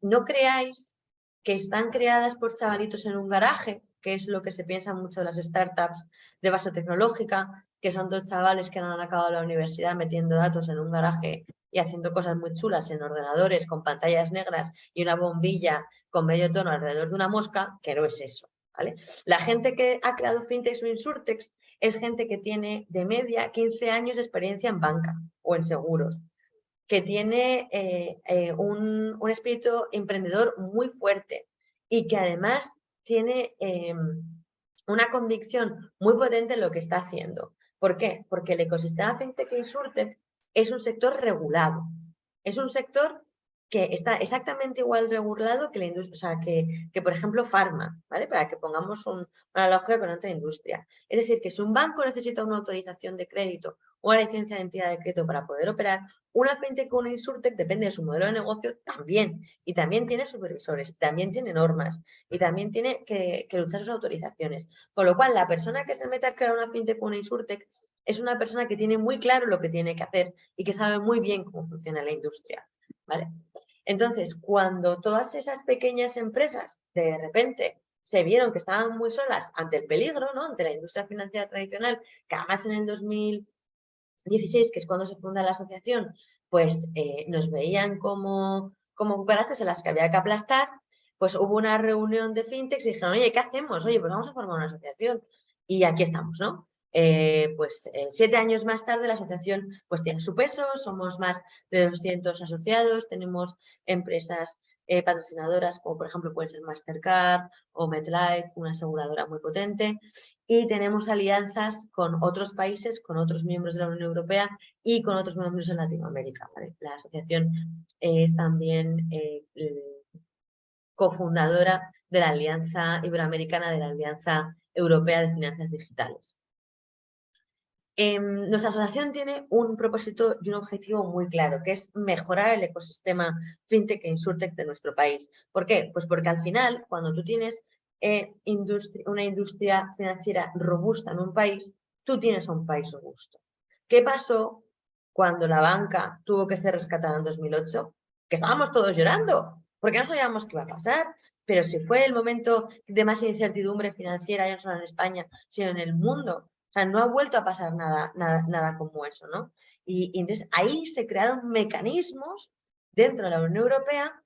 no creáis que están creadas por chavalitos en un garaje, que es lo que se piensa mucho de las startups de base tecnológica, que son dos chavales que no han acabado la universidad metiendo datos en un garaje y haciendo cosas muy chulas en ordenadores con pantallas negras y una bombilla con medio tono alrededor de una mosca, que no es eso, ¿vale? La gente que ha creado fintechs o insurtechs es gente que tiene de media 15 años de experiencia en banca o en seguros, que tiene un espíritu emprendedor muy fuerte y que además tiene una convicción muy potente en lo que está haciendo. ¿Por qué? Porque el ecosistema fintech e insurtech es un sector regulado. Es un sector que está exactamente igual regulado que la industria, o sea, que por ejemplo, Pharma, ¿vale? Para que pongamos una analogía con otra industria. Es decir, que si un banco necesita una autorización de crédito o una licencia de entidad de crédito para poder operar, una fintech o una insurtech, depende de su modelo de negocio, también. Y también tiene supervisores, también tiene normas y también tiene que luchar sus autorizaciones. Con lo cual, la persona que se mete a crear una fintech o una insurtech es una persona que tiene muy claro lo que tiene que hacer y que sabe muy bien cómo funciona la industria, ¿vale? Entonces, cuando todas esas pequeñas empresas de repente se vieron que estaban muy solas ante el peligro, ¿no? Ante la industria financiera tradicional, que además en el 2016, que es cuando se funda la asociación, pues nos veían como cucarachas en las que había que aplastar, pues hubo una reunión de fintechs y dijeron, oye, ¿qué hacemos? Oye, pues vamos a formar una asociación. Y aquí estamos, ¿no? Pues 7 años más tarde la asociación pues tiene su peso, somos más de 200 asociados, tenemos empresas patrocinadoras como por ejemplo puede ser Mastercard o MetLife, una aseguradora muy potente, y tenemos alianzas con otros países, con otros miembros de la Unión Europea y con otros miembros en Latinoamérica, ¿vale? La asociación es también cofundadora de la Alianza Iberoamericana, de la Alianza Europea de Finanzas Digitales. Nuestra asociación tiene un propósito y un objetivo muy claro, que es mejorar el ecosistema fintech e insurtech de nuestro país. ¿Por qué? Pues porque al final, cuando tú tienes una industria financiera robusta en un país, tú tienes un país robusto. ¿Qué pasó cuando la banca tuvo que ser rescatada en 2008? Que estábamos todos llorando, porque no sabíamos qué iba a pasar. Pero si fue el momento de más incertidumbre financiera, ya no solo en España, sino en el mundo. O sea, no ha vuelto a pasar nada como eso, ¿no? Y entonces ahí se crearon mecanismos dentro de la Unión Europea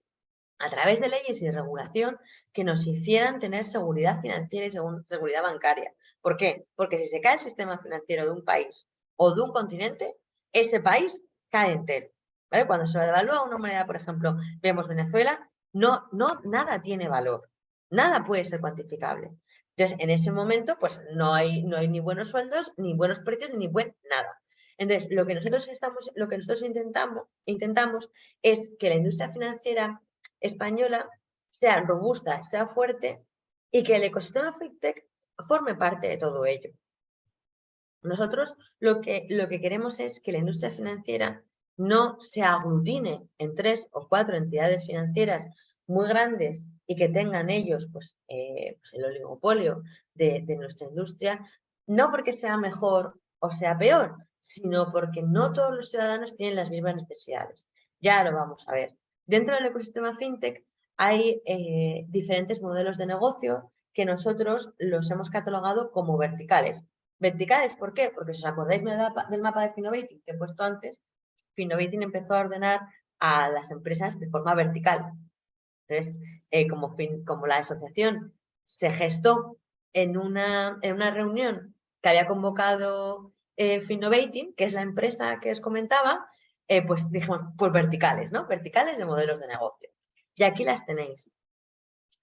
a través de leyes y de regulación que nos hicieran tener seguridad financiera y seguridad bancaria. ¿Por qué? Porque si se cae el sistema financiero de un país o de un continente, ese país cae entero, ¿vale? Cuando se devalúa una moneda, por ejemplo, vemos Venezuela, nada tiene valor, nada puede ser cuantificable. Entonces, en ese momento, pues no hay ni buenos sueldos, ni buenos precios, ni buen nada. Entonces, lo que nosotros intentamos es que la industria financiera española sea robusta, sea fuerte y que el ecosistema fintech forme parte de todo ello. Nosotros lo que queremos es que la industria financiera no se aglutine en 3 o 4 entidades financieras muy grandes y que tengan ellos pues el oligopolio de nuestra industria, no porque sea mejor o sea peor, sino porque no todos los ciudadanos tienen las mismas necesidades. Ya lo vamos a ver. Dentro del ecosistema fintech hay diferentes modelos de negocio que nosotros los hemos catalogado como verticales. Verticales, ¿por qué? Porque si os acordáis del mapa de Finnovating que he puesto antes, Finnovating empezó a ordenar a las empresas de forma vertical. Entonces, como la asociación se gestó en una reunión que había convocado Finnovating, que es la empresa que os comentaba, pues dijimos, pues verticales, ¿no? Verticales de modelos de negocio. Y aquí las tenéis.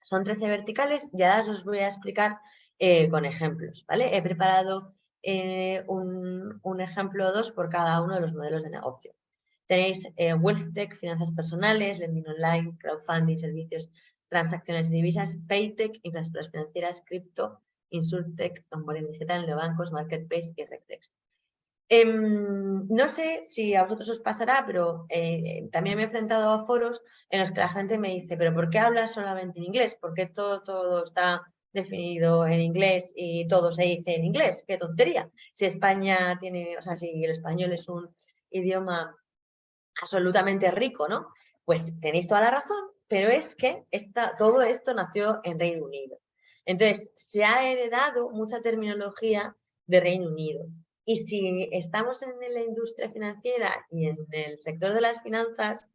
Son 13 verticales y ahora os voy a explicar con ejemplos, ¿vale? He preparado un ejemplo o dos por cada uno de los modelos de negocio. Tenéis WealthTech, finanzas personales, lending online, crowdfunding, servicios, transacciones de divisas, Paytech, infraestructuras financieras, cripto, Insurtech, onboarding digital, neobancos, marketplace y RegTech. No sé si a vosotros os pasará, pero también me he enfrentado a foros en los que la gente me dice, pero ¿por qué hablas solamente en inglés? ¿Por qué todo está definido en inglés y todo se dice en inglés? ¡Qué tontería! Si España tiene, o sea, si el español es un idioma absolutamente rico, ¿no? Pues tenéis toda la razón, pero es que todo esto nació en Reino Unido. Entonces, se ha heredado mucha terminología de Reino Unido. Y si estamos en la industria financiera y en el sector de las finanzas,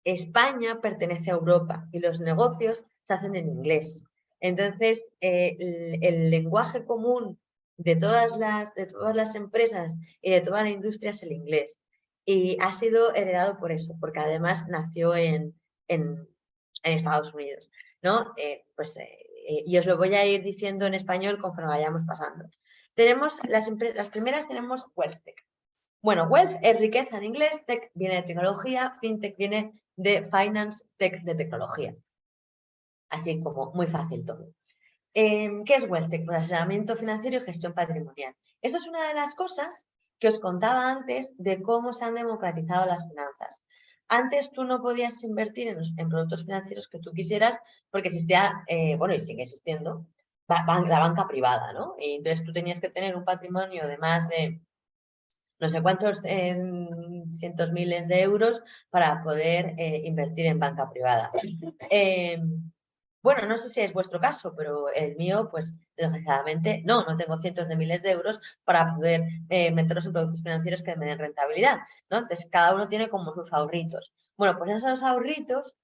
España pertenece a Europa y los negocios se hacen en inglés. Entonces, el lenguaje común de todas las empresas y de toda la industria es el inglés. Y ha sido heredado por eso, porque además nació en Estados Unidos, ¿no? Y os lo voy a ir diciendo en español conforme vayamos pasando. Tenemos las primeras tenemos WealthTech. Bueno, Wealth es riqueza en inglés, Tech viene de tecnología, FinTech viene de Finance, Tech de tecnología. Así como muy fácil todo. ¿Qué es WealthTech? Pues asesoramiento financiero y gestión patrimonial. Esto es una de las cosas que os contaba antes de cómo se han democratizado las finanzas. Antes tú no podías invertir en productos financieros que tú quisieras porque existía, bueno, y sigue existiendo, la banca privada, ¿no? Y entonces tú tenías que tener un patrimonio de más de no sé cuántos cientos miles de euros para poder invertir en banca privada. Bueno, no sé si es vuestro caso, pero el mío, pues desgraciadamente no tengo cientos de miles de euros para poder meterlos en productos financieros que me den rentabilidad, ¿no? Entonces, cada uno tiene como sus ahorritos. Bueno, pues esos ahorritos,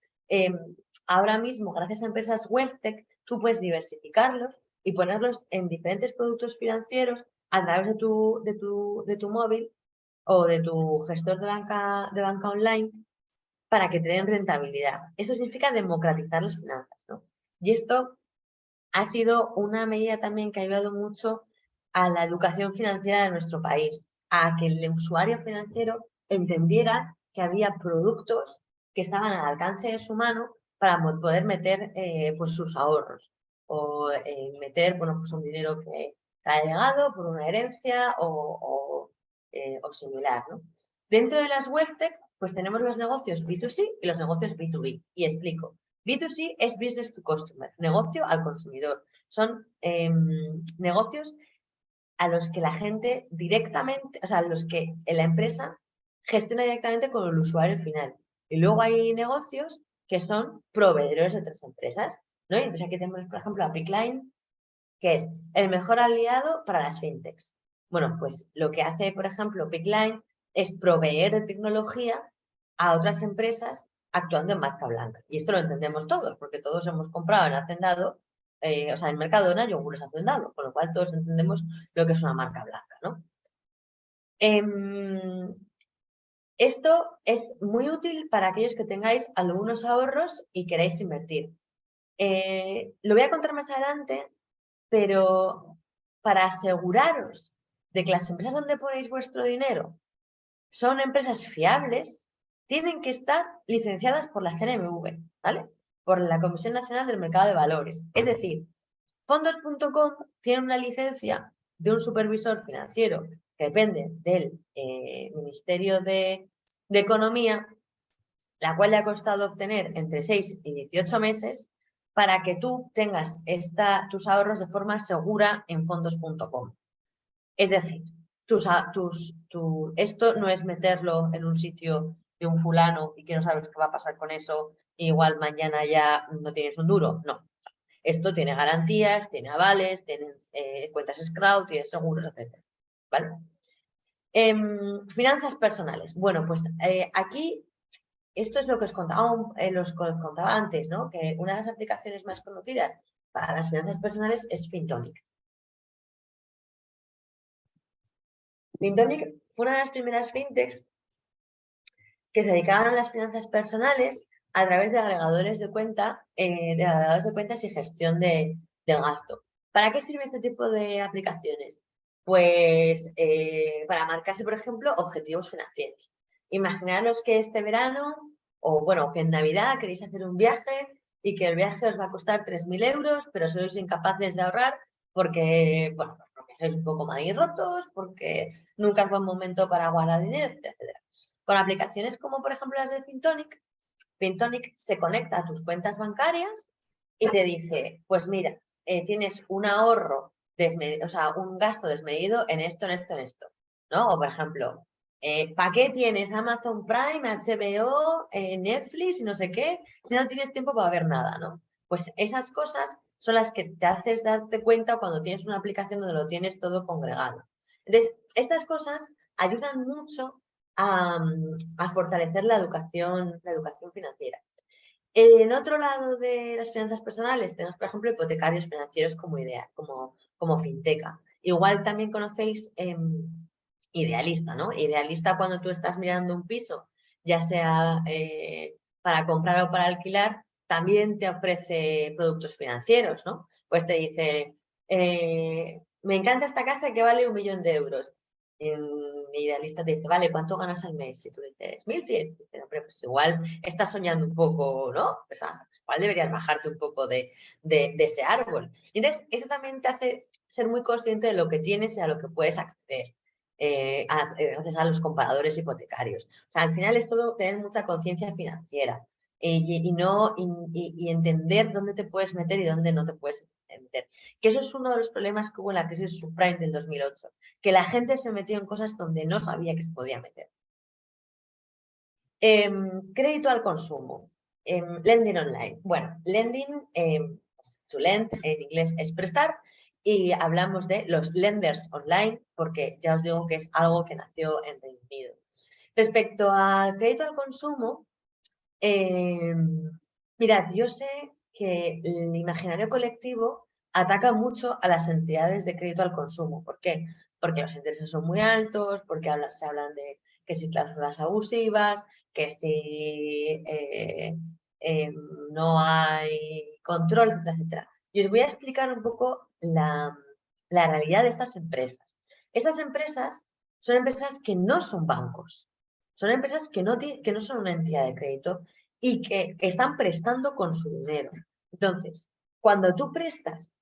ahora mismo, gracias a empresas WealthTech, tú puedes diversificarlos y ponerlos en diferentes productos financieros a través de tu móvil o de tu gestor de banca online para que te den rentabilidad. Eso significa democratizar las finanzas, ¿no? Y esto ha sido una medida también que ha ayudado mucho a la educación financiera de nuestro país, a que el usuario financiero entendiera que había productos que estaban al alcance de su mano para poder meter pues sus ahorros o meter bueno, pues un dinero que ha llegado por una herencia o similar, ¿no? Dentro de las WealthTech, pues tenemos los negocios B2C y los negocios B2B. Y explico. B2C es Business to Customer, negocio al consumidor. Son negocios a los que la gente directamente, o sea, a los que la empresa gestiona directamente con el usuario final. Y luego hay negocios que son proveedores de otras empresas, ¿no? Y entonces aquí tenemos, por ejemplo, a Pickline, que es el mejor aliado para las fintechs. Bueno, pues lo que hace, por ejemplo, Pickline es proveer de tecnología a otras empresas actuando en marca blanca. Y esto lo entendemos todos, porque todos hemos comprado en Hacendado, o sea, en Mercadona, yogures Hacendado, con lo cual todos entendemos lo que es una marca blanca, ¿no? Esto es muy útil para aquellos que tengáis algunos ahorros y queráis invertir. Lo voy a contar más adelante, pero para aseguraros de que las empresas donde ponéis vuestro dinero son empresas fiables, tienen que estar licenciadas por la CNMV, ¿vale? Por la Comisión Nacional del Mercado de Valores. Es decir, fondos.com tiene una licencia de un supervisor financiero que depende del Ministerio de Economía, la cual le ha costado obtener entre 6 y 18 meses para que tú tengas tus ahorros de forma segura en fondos.com. Es decir, esto no es meterlo en un sitio de un fulano y que no sabes qué va a pasar con eso, y igual mañana ya no tienes un duro. No. Esto tiene garantías, tiene avales, tiene cuentas escrow, tiene seguros, etc. ¿Vale? Finanzas personales. Bueno, pues aquí esto es lo que os contaba antes, ¿no? Que una de las aplicaciones más conocidas para las finanzas personales es FinTonic. FinTonic fue una de las primeras fintechs que se dedicaban a las finanzas personales a través de agregadores de cuentas y gestión de gasto. ¿Para qué sirve este tipo de aplicaciones? Pues para marcarse, por ejemplo, objetivos financieros. Imaginaros que este verano, o bueno, que en Navidad queréis hacer un viaje y que el viaje os va a costar 3.000 euros, pero sois incapaces de ahorrar porque, bueno, porque sois un poco manirrotos, porque nunca es buen momento para guardar dinero, etc. Con aplicaciones como, por ejemplo, las de FinTonic, FinTonic se conecta a tus cuentas bancarias y te dice, pues mira, tienes un ahorro desmedido, o sea, un gasto desmedido en esto, en esto, en esto, ¿no? O, por ejemplo, ¿para qué tienes Amazon Prime, HBO, Netflix y no sé qué, si no tienes tiempo para ver nada, ¿no? Pues esas cosas son las que te haces darte cuenta cuando tienes una aplicación donde lo tienes todo congregado. Entonces, estas cosas ayudan mucho a fortalecer la educación financiera. En otro lado de las finanzas personales tenemos, por ejemplo, hipotecarios financieros como Finteca. Igual también conocéis Idealista, ¿no? Idealista, cuando tú estás mirando un piso, ya sea para comprar o para alquilar, también te ofrece productos financieros, ¿no? Pues te dice, me encanta esta casa que vale 1 millón de euros. Idealista te dice, vale, ¿cuánto ganas al mes? Y tú dices, 1.100. Dice, no, pero pues igual estás soñando un poco, ¿no? O sea, pues igual deberías bajarte un poco de ese árbol. Y entonces, eso también te hace ser muy consciente de lo que tienes y a lo que puedes acceder. Gracias a los comparadores hipotecarios. O sea, al final es todo tener mucha conciencia financiera y entender dónde te puedes meter y dónde no te puedes meter. Que eso es uno de los problemas que hubo en la crisis subprime del 2008, que la gente se metió en cosas donde no sabía que se podía meter. Crédito al consumo. Lending online. Bueno, lending, to lend en inglés es prestar, y hablamos de los lenders online porque ya os digo que es algo que nació en Reino Unido. Respecto al crédito al consumo, mirad, yo sé que el imaginario colectivo ataca mucho a las entidades de crédito al consumo. ¿Por qué? Porque los intereses son muy altos, porque se hablan de que si cláusulas abusivas, que si no hay control, etcétera, etcétera. Y os voy a explicar un poco la realidad de estas empresas. Estas empresas son empresas que no son bancos, son empresas que no son una entidad de crédito y que están prestando con su dinero. Entonces, cuando tú prestas,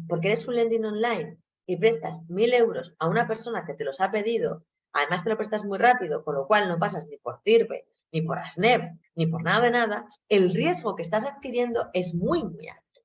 porque eres un lending online y prestas 1.000 euros a una persona que te los ha pedido, además te lo prestas muy rápido, con lo cual no pasas ni por CIRBE, ni por ASNEF, ni por nada de nada, el riesgo que estás adquiriendo es muy, muy alto,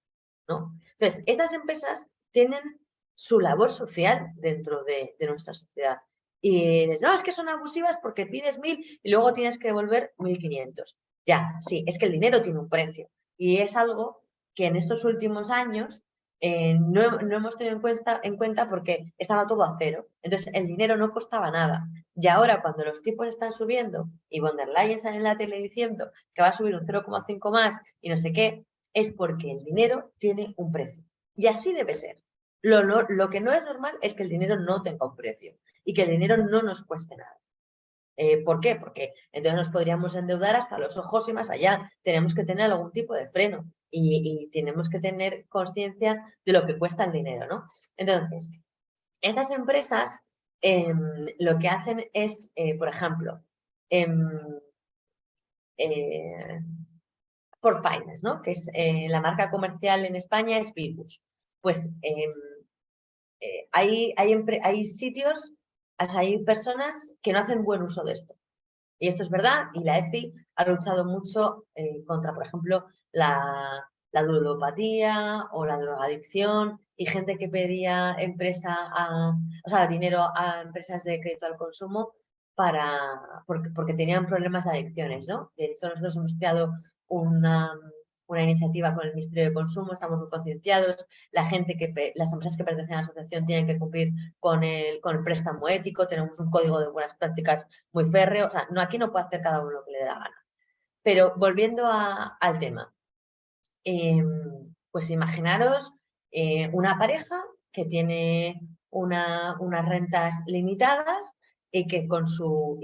¿no? Entonces, estas empresas tienen su labor social dentro de nuestra sociedad. Y dices, no, es que son abusivas porque pides 1.000 y luego tienes que devolver 1.500. Ya, sí, es que el dinero tiene un precio. Y es algo que en estos últimos años no hemos tenido en cuenta porque estaba todo a cero. Entonces, el dinero no costaba nada. Y ahora, cuando los tipos están subiendo y von der Leyen sale en la tele diciendo que va a subir un 0,5 más y no sé qué, es porque el dinero tiene un precio. Y así debe ser. Lo que no es normal es que el dinero no tenga un precio y que el dinero no nos cueste nada. ¿Por qué? Porque entonces nos podríamos endeudar hasta los ojos y más allá. Tenemos que tener algún tipo de freno y tenemos que tener conciencia de lo que cuesta el dinero, ¿no? Entonces, estas empresas lo que hacen es, por ejemplo, For Finance, ¿no? Que es la marca comercial en España es Bilbus. Pues hay sitios, hay personas que no hacen buen uso de esto. Y esto es verdad, y la EFI ha luchado mucho contra, por ejemplo, la ludopatía o la drogadicción y gente que pedía dinero a empresas de crédito al consumo porque tenían problemas de adicciones, ¿no? De hecho, nosotros hemos creado una iniciativa con el Ministerio de Consumo, estamos muy concienciados, las empresas que pertenecen a la asociación tienen que cumplir con el préstamo ético, tenemos un código de buenas prácticas muy férreo, o sea, aquí no puede hacer cada uno lo que le dé la gana. Pero volviendo al tema, pues imaginaros una pareja que tiene unas rentas limitadas y que con su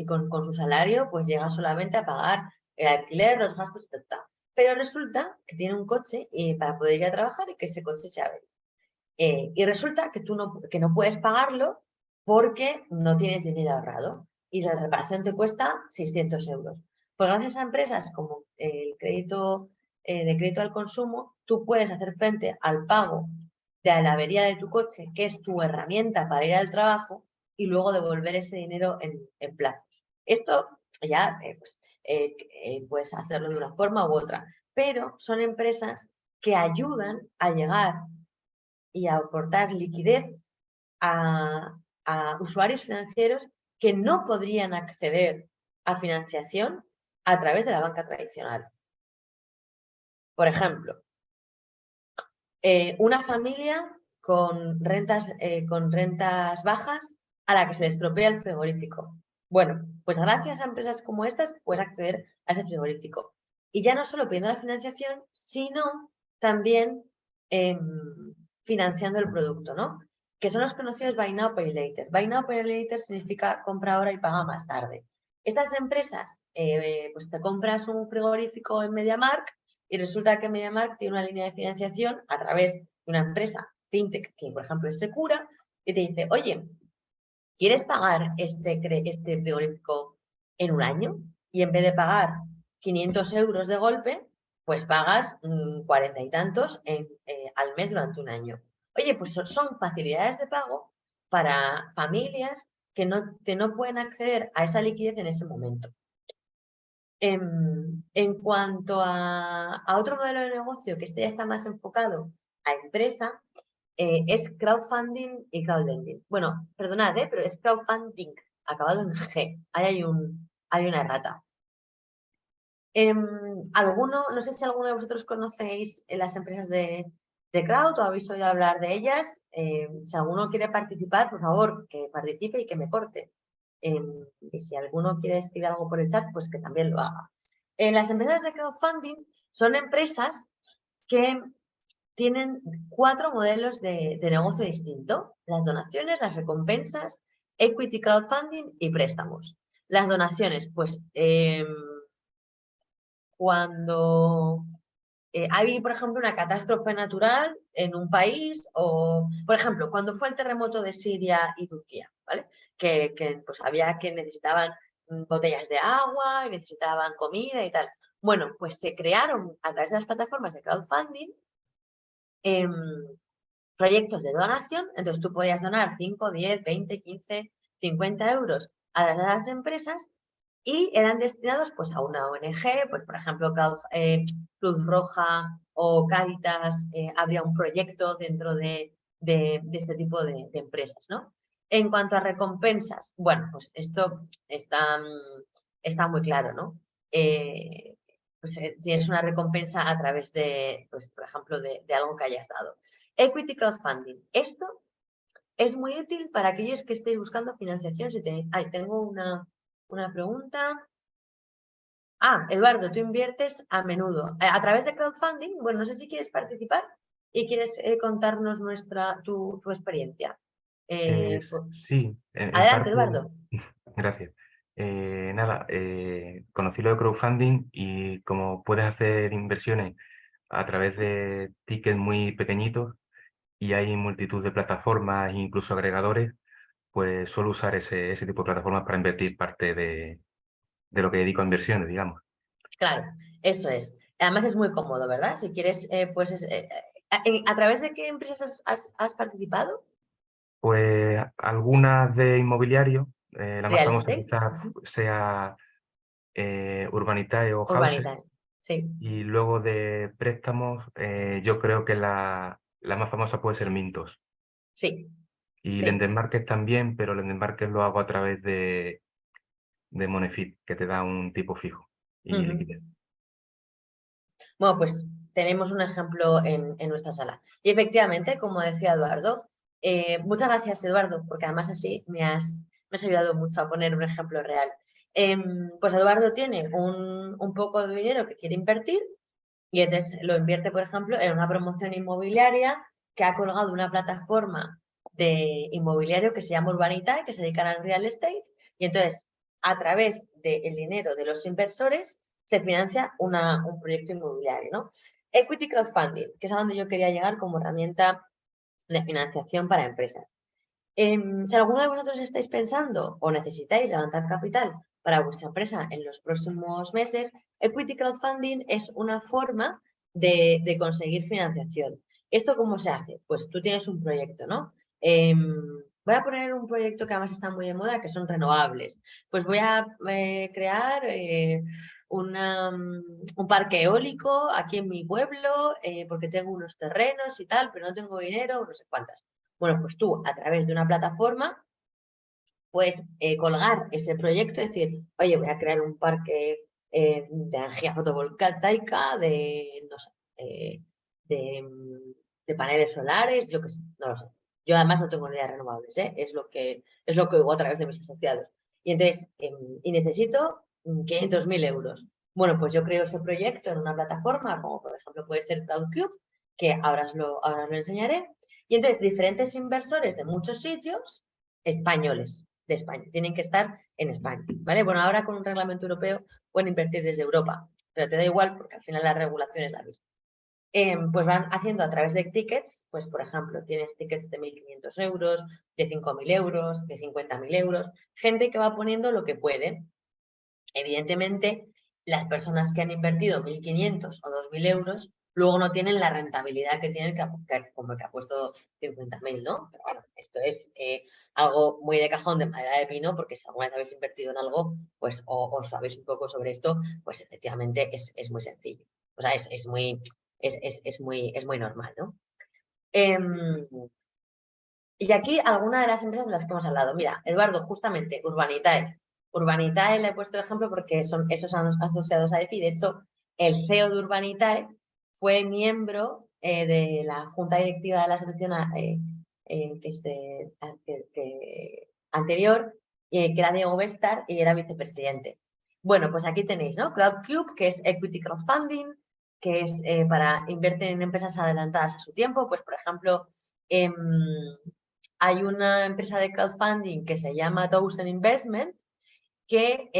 salario pues llega solamente a pagar el alquiler, los gastos, etc. Pero resulta que tiene un coche para poder ir a trabajar y que ese coche se abre. Y resulta que tú no puedes pagarlo porque no tienes dinero ahorrado y la reparación te cuesta 600 euros. Pues gracias a empresas como el crédito de crédito al consumo, tú puedes hacer frente al pago de la avería de tu coche, que es tu herramienta para ir al trabajo, y luego devolver ese dinero en plazos. Esto ya puedes hacerlo de una forma u otra, pero son empresas que ayudan a llegar y a aportar liquidez a usuarios financieros que no podrían acceder a financiación a través de la banca tradicional. Por ejemplo, una familia con rentas bajas a la que se le estropea el frigorífico. Bueno, pues gracias a empresas como estas puedes acceder a ese frigorífico. Y ya no solo pidiendo la financiación, sino también financiando el producto, ¿no? Que son los conocidos Buy Now, Pay Later. Buy Now, Pay Later significa compra ahora y paga más tarde. Estas empresas, pues te compras un frigorífico en MediaMarkt y resulta que MediaMarkt tiene una línea de financiación a través de una empresa fintech, que por ejemplo es Secura, y te dice, oye, ¿quieres pagar este frigorífico en un año? Y en vez de pagar 500 euros de golpe, pues pagas 40 y tantos al mes durante un año. Oye, pues son facilidades de pago para familias que no pueden acceder a esa liquidez en ese momento. En cuanto a otro modelo de negocio que ya está más enfocado a empresa, es crowdfunding y crowdlending. Bueno, perdonad, pero es crowdfunding, acabado en G. Ahí hay una errata. No sé si alguno de vosotros conocéis las empresas de crowd o habéis oído hablar de ellas. Si alguno quiere participar, por favor, que participe y que me corte. Y si alguno quiere escribir algo por el chat, pues que también lo haga. Las empresas de crowdfunding son empresas que tienen 4 modelos de negocio distinto: las donaciones, las recompensas, equity crowdfunding y préstamos. Las donaciones, pues cuando hay, por ejemplo, una catástrofe natural en un país, o, por ejemplo, cuando fue el terremoto de Siria y Turquía, ¿vale? Que pues había que necesitaban botellas de agua, y necesitaban comida y tal. Bueno, pues se crearon a través de las plataformas de crowdfunding proyectos de donación. Entonces tú podías donar 5, 10, 20, 15, 50 euros a las empresas y eran destinados pues a una ONG, pues por ejemplo Cruz Roja o Cáritas, habría un proyecto dentro de este tipo de empresas, ¿no? En cuanto a recompensas, bueno, pues esto está muy claro, ¿no? Pues tienes una recompensa a través de, pues, por ejemplo, de algo que hayas dado. Equity crowdfunding. Esto es muy útil para aquellos que estéis buscando financiación. Si tenéis, tengo una pregunta. Eduardo, tú inviertes a menudo. A través de crowdfunding, bueno, no sé si quieres participar y quieres contarnos tu experiencia. Sí, en Adelante, parte, Eduardo. gracias. Nada, conocí lo de crowdfunding y como puedes hacer inversiones a través de tickets muy pequeñitos y hay multitud de plataformas e incluso agregadores, pues suelo usar ese tipo de plataformas para invertir parte de lo que dedico a inversiones, digamos. Claro, eso es. Además es muy cómodo, ¿verdad? Si quieres, pues ¿a través de qué empresas has participado? Pues algunas de inmobiliario, la más Real famosa estate. quizás sea Urbanitae o Houses. Urbanitae. Sí, Y luego de préstamos, yo creo que la más famosa puede ser Mintos. sí, Y sí. Lendemarket también, pero Lendemarket lo hago a través de Monefit, que te da un tipo fijo y Ujú. liquidez. Bueno, pues tenemos un ejemplo en nuestra sala. Y efectivamente, como decía Eduardo, muchas gracias, Eduardo, porque además así me has ayudado mucho a poner un ejemplo real. Pues Eduardo tiene un poco de dinero que quiere invertir y entonces lo invierte, por ejemplo, en una promoción inmobiliaria que ha colgado una plataforma de inmobiliario que se llama Urbanitae, que se dedican al real estate, y entonces a través del dinero de los inversores se financia un proyecto inmobiliario, ¿no? Equity crowdfunding, que es a donde yo quería llegar como herramienta de financiación para empresas. Si alguno de vosotros estáis pensando o necesitáis levantar capital para vuestra empresa en los próximos meses, Equity Crowdfunding es una forma de conseguir financiación. ¿Esto cómo se hace? Pues tú tienes un proyecto, ¿no? Voy a poner un proyecto que además está muy de moda, que son renovables. Pues voy a crear un parque eólico aquí en mi pueblo porque tengo unos terrenos y tal, pero no tengo dinero, no sé cuántas. Bueno, pues tú a través de una plataforma puedes colgar ese proyecto y decir, oye, voy a crear un parque de energía fotovoltaica, no sé, de paneles solares, yo qué sé, no lo sé. Yo además no tengo ni idea de renovables, es lo que oigo a través de mis asociados. Y entonces, y necesito 500.000 euros. Bueno, pues yo creo ese proyecto en una plataforma, como por ejemplo puede ser CloudCube, que ahora os lo enseñaré. Y entonces diferentes inversores de muchos sitios españoles de España, tienen que estar en España, ¿vale? Bueno, ahora con un reglamento europeo pueden invertir desde Europa, pero te da igual porque al final la regulación es la misma. Pues van haciendo a través de tickets, pues por ejemplo, tienes tickets de 1.500 euros, de 5.000 euros, de 50.000 euros, gente que va poniendo lo que puede. Evidentemente, las personas que han invertido 1.500 o 2.000 euros luego no tienen la rentabilidad que tiene como el que ha puesto 50.000, ¿no? Pero bueno, esto es algo muy de cajón de madera de pino, porque si alguna vez habéis invertido en algo, pues o sabéis un poco sobre esto, pues efectivamente es muy sencillo. O sea, es muy normal, ¿no? Y aquí alguna de las empresas de las que hemos hablado. Mira, Eduardo, justamente, Urbanitae. Urbanitae le he puesto de ejemplo porque son esos asociados a EFI. De hecho, el CEO de Urbanitae fue miembro de la junta directiva de la asociación anterior, que era Diego Bestar y era vicepresidente. Bueno, pues aquí tenéis, ¿no? CrowdCube, que es Equity Crowdfunding, que es para invertir en empresas adelantadas a su tiempo. Pues, por ejemplo, hay una empresa de crowdfunding que se llama Thousand Investment, que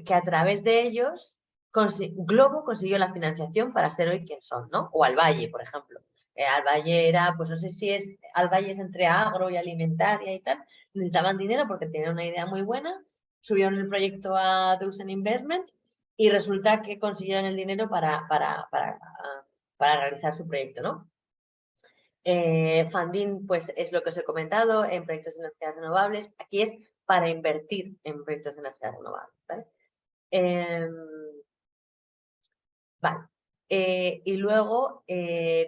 a través de ellos Globo consiguió la financiación para ser hoy quien son, ¿no? O Alvalle, por ejemplo. Alvalle era, pues no sé si es, Alvalle es entre agro y alimentaria y tal, necesitaban dinero porque tenían una idea muy buena, subieron el proyecto a Thousand Investment y resulta que consiguieron el dinero para realizar su proyecto, ¿no? Funding, pues es lo que os he comentado, en proyectos de energías renovables. Aquí es para invertir en proyectos de energías renovables, ¿vale? Vale. Y luego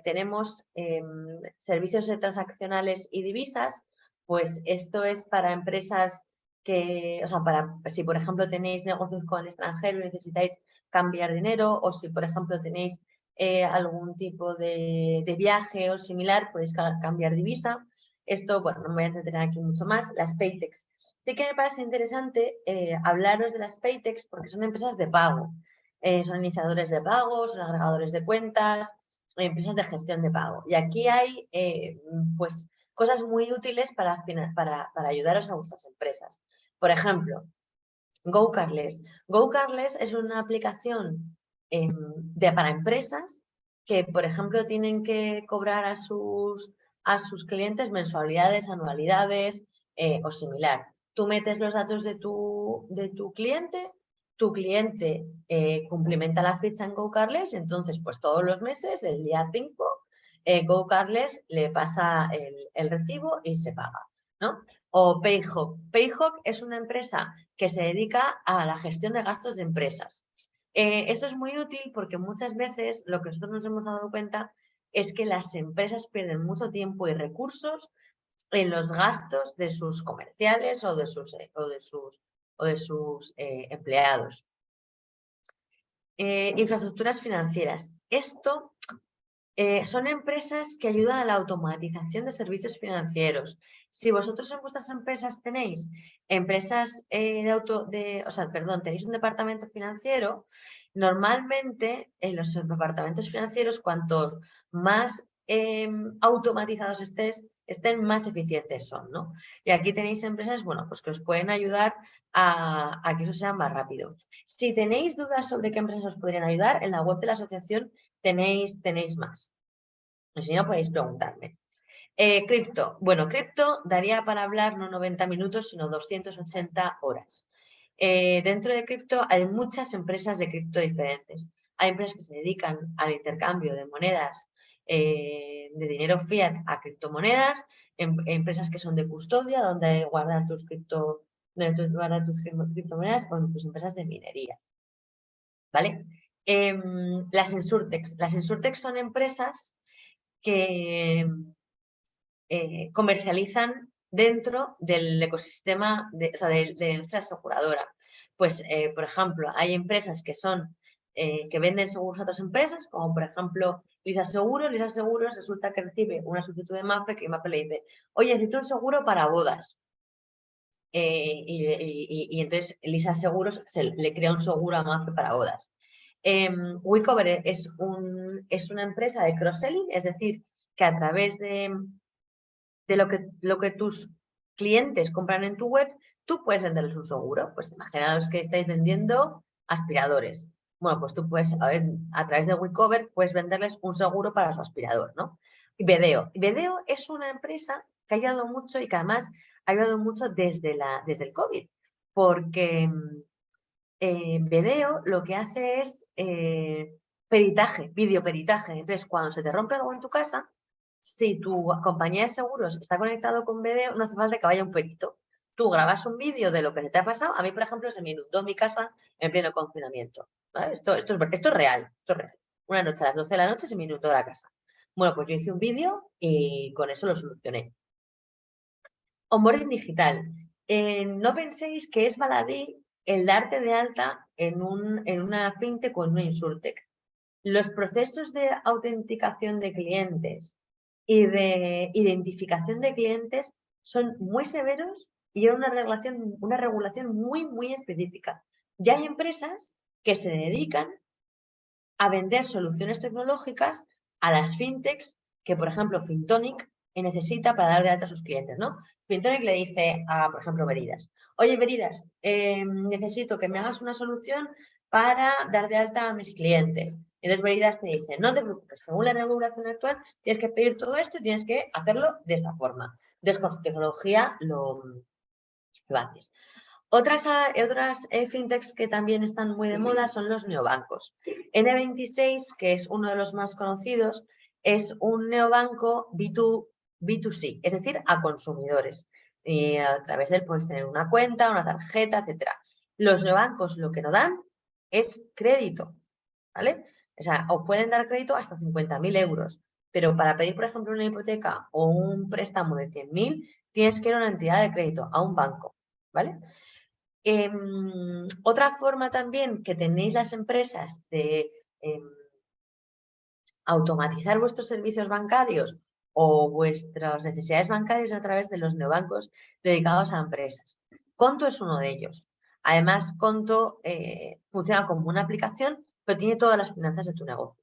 tenemos servicios transaccionales y divisas. Pues esto es para empresas que, o sea, si por ejemplo tenéis negocios con el extranjero y necesitáis cambiar dinero, o si por ejemplo tenéis algún tipo de viaje o similar, podéis cambiar divisa. Esto, bueno, no me voy a entretener aquí mucho más. Las Paytex. Sí que me parece interesante hablaros de las Paytex porque son empresas de pago. Son iniciadores de pagos, son agregadores de cuentas, empresas de gestión de pago. Y aquí hay pues, cosas muy útiles para ayudaros a vuestras empresas. Por ejemplo, GoCarless. GoCarless es una aplicación para empresas que, por ejemplo, tienen que cobrar a sus clientes mensualidades, anualidades o similar. Tú metes los datos de tu cliente cumplimenta la ficha en GoCarless, entonces pues todos los meses, el día 5, GoCarless le pasa el recibo y se paga, ¿no? O Payhawk. Payhawk es una empresa que se dedica a la gestión de gastos de empresas. Esto es muy útil porque muchas veces lo que nosotros nos hemos dado cuenta es que las empresas pierden mucho tiempo y recursos en los gastos de sus comerciales o de sus empleados. Infraestructuras financieras. Esto son empresas que ayudan a la automatización de servicios financieros. Si vosotros en vuestras empresas tenéis empresas tenéis un departamento financiero, normalmente en los departamentos financieros, cuanto más automatizados estén, más eficientes son, ¿no? Y aquí tenéis empresas, bueno, pues que os pueden ayudar a que eso sea más rápido. Si tenéis dudas sobre qué empresas os podrían ayudar, en la web de la asociación tenéis más. Si no, podéis preguntarme. Cripto. Bueno, cripto daría para hablar no 90 minutos, sino 280 horas. Dentro de cripto hay muchas empresas de cripto diferentes. Hay empresas que se dedican al intercambio de monedas, de dinero fiat a criptomonedas, empresas que son de custodia, donde guardar tus criptomonedas, o incluso empresas de minería. ¿Vale? Las Insurtechs. Las Insurtechs son empresas que comercializan dentro del ecosistema de nuestra aseguradora. Pues, por ejemplo, hay empresas que venden seguros a otras empresas, como por ejemplo Lisa Seguros. Lisa Seguros resulta que recibe una solicitud de MAPFRE, que MAPFRE le dice: oye, necesito un seguro para bodas. Y entonces Lisa Seguros le crea un seguro a MAPFRE para bodas. WeCover es una empresa de cross-selling, es decir, que a través de lo que tus clientes compran en tu web, tú puedes venderles un seguro. Pues imaginaos que estáis vendiendo aspiradores. Bueno, pues tú puedes, a través de WeCover, puedes venderles un seguro para su aspirador, ¿no? Y Vedeo. Vedeo es una empresa que ha ayudado mucho y que además ha ayudado mucho desde el COVID, porque Vedeo lo que hace es peritaje, videoperitaje. Entonces, cuando se te rompe algo en tu casa, si tu compañía de seguros está conectado con Vedeo, no hace falta que vaya un perito. Tú grabas un vídeo de lo que te ha pasado. A mí, por ejemplo, se me inundó mi casa en pleno confinamiento. ¿Vale? Esto es real, esto es real. Una noche a las 12 de la noche se me inundó la casa. Bueno, pues yo hice un vídeo y con eso lo solucioné. Onboarding digital. No penséis que es baladí el darte de alta en una fintech o en una insurtech. Los procesos de autenticación de clientes y de identificación de clientes son muy severos y hay una regulación muy, muy específica. Ya hay empresas que se dedican a vender soluciones tecnológicas a las fintechs que, por ejemplo, Fintonic necesita para dar de alta a sus clientes, ¿no? Fintonic le dice a, por ejemplo, Veridas: oye, Veridas, necesito que me hagas una solución para dar de alta a mis clientes. Entonces Veridas te dice: no te preocupes, según la regulación actual tienes que pedir todo esto y tienes que hacerlo de esta forma. Entonces con su tecnología lo haces. Otras fintechs que también están muy de moda son los neobancos. N26, que es uno de los más conocidos, es un neobanco B2C, es decir, a consumidores. Y a través de él puedes tener una cuenta, una tarjeta, etc. Los neobancos lo que no dan es crédito, ¿vale? O sea, os pueden dar crédito hasta 50.000 euros, pero para pedir, por ejemplo, una hipoteca o un préstamo de 100.000, tienes que ir a una entidad de crédito, a un banco, ¿vale? Otra forma también que tenéis las empresas de automatizar vuestros servicios bancarios o vuestras necesidades bancarias a través de los neobancos dedicados a empresas. Conto es uno de ellos. Además, Conto funciona como una aplicación, pero tiene todas las finanzas de tu negocio.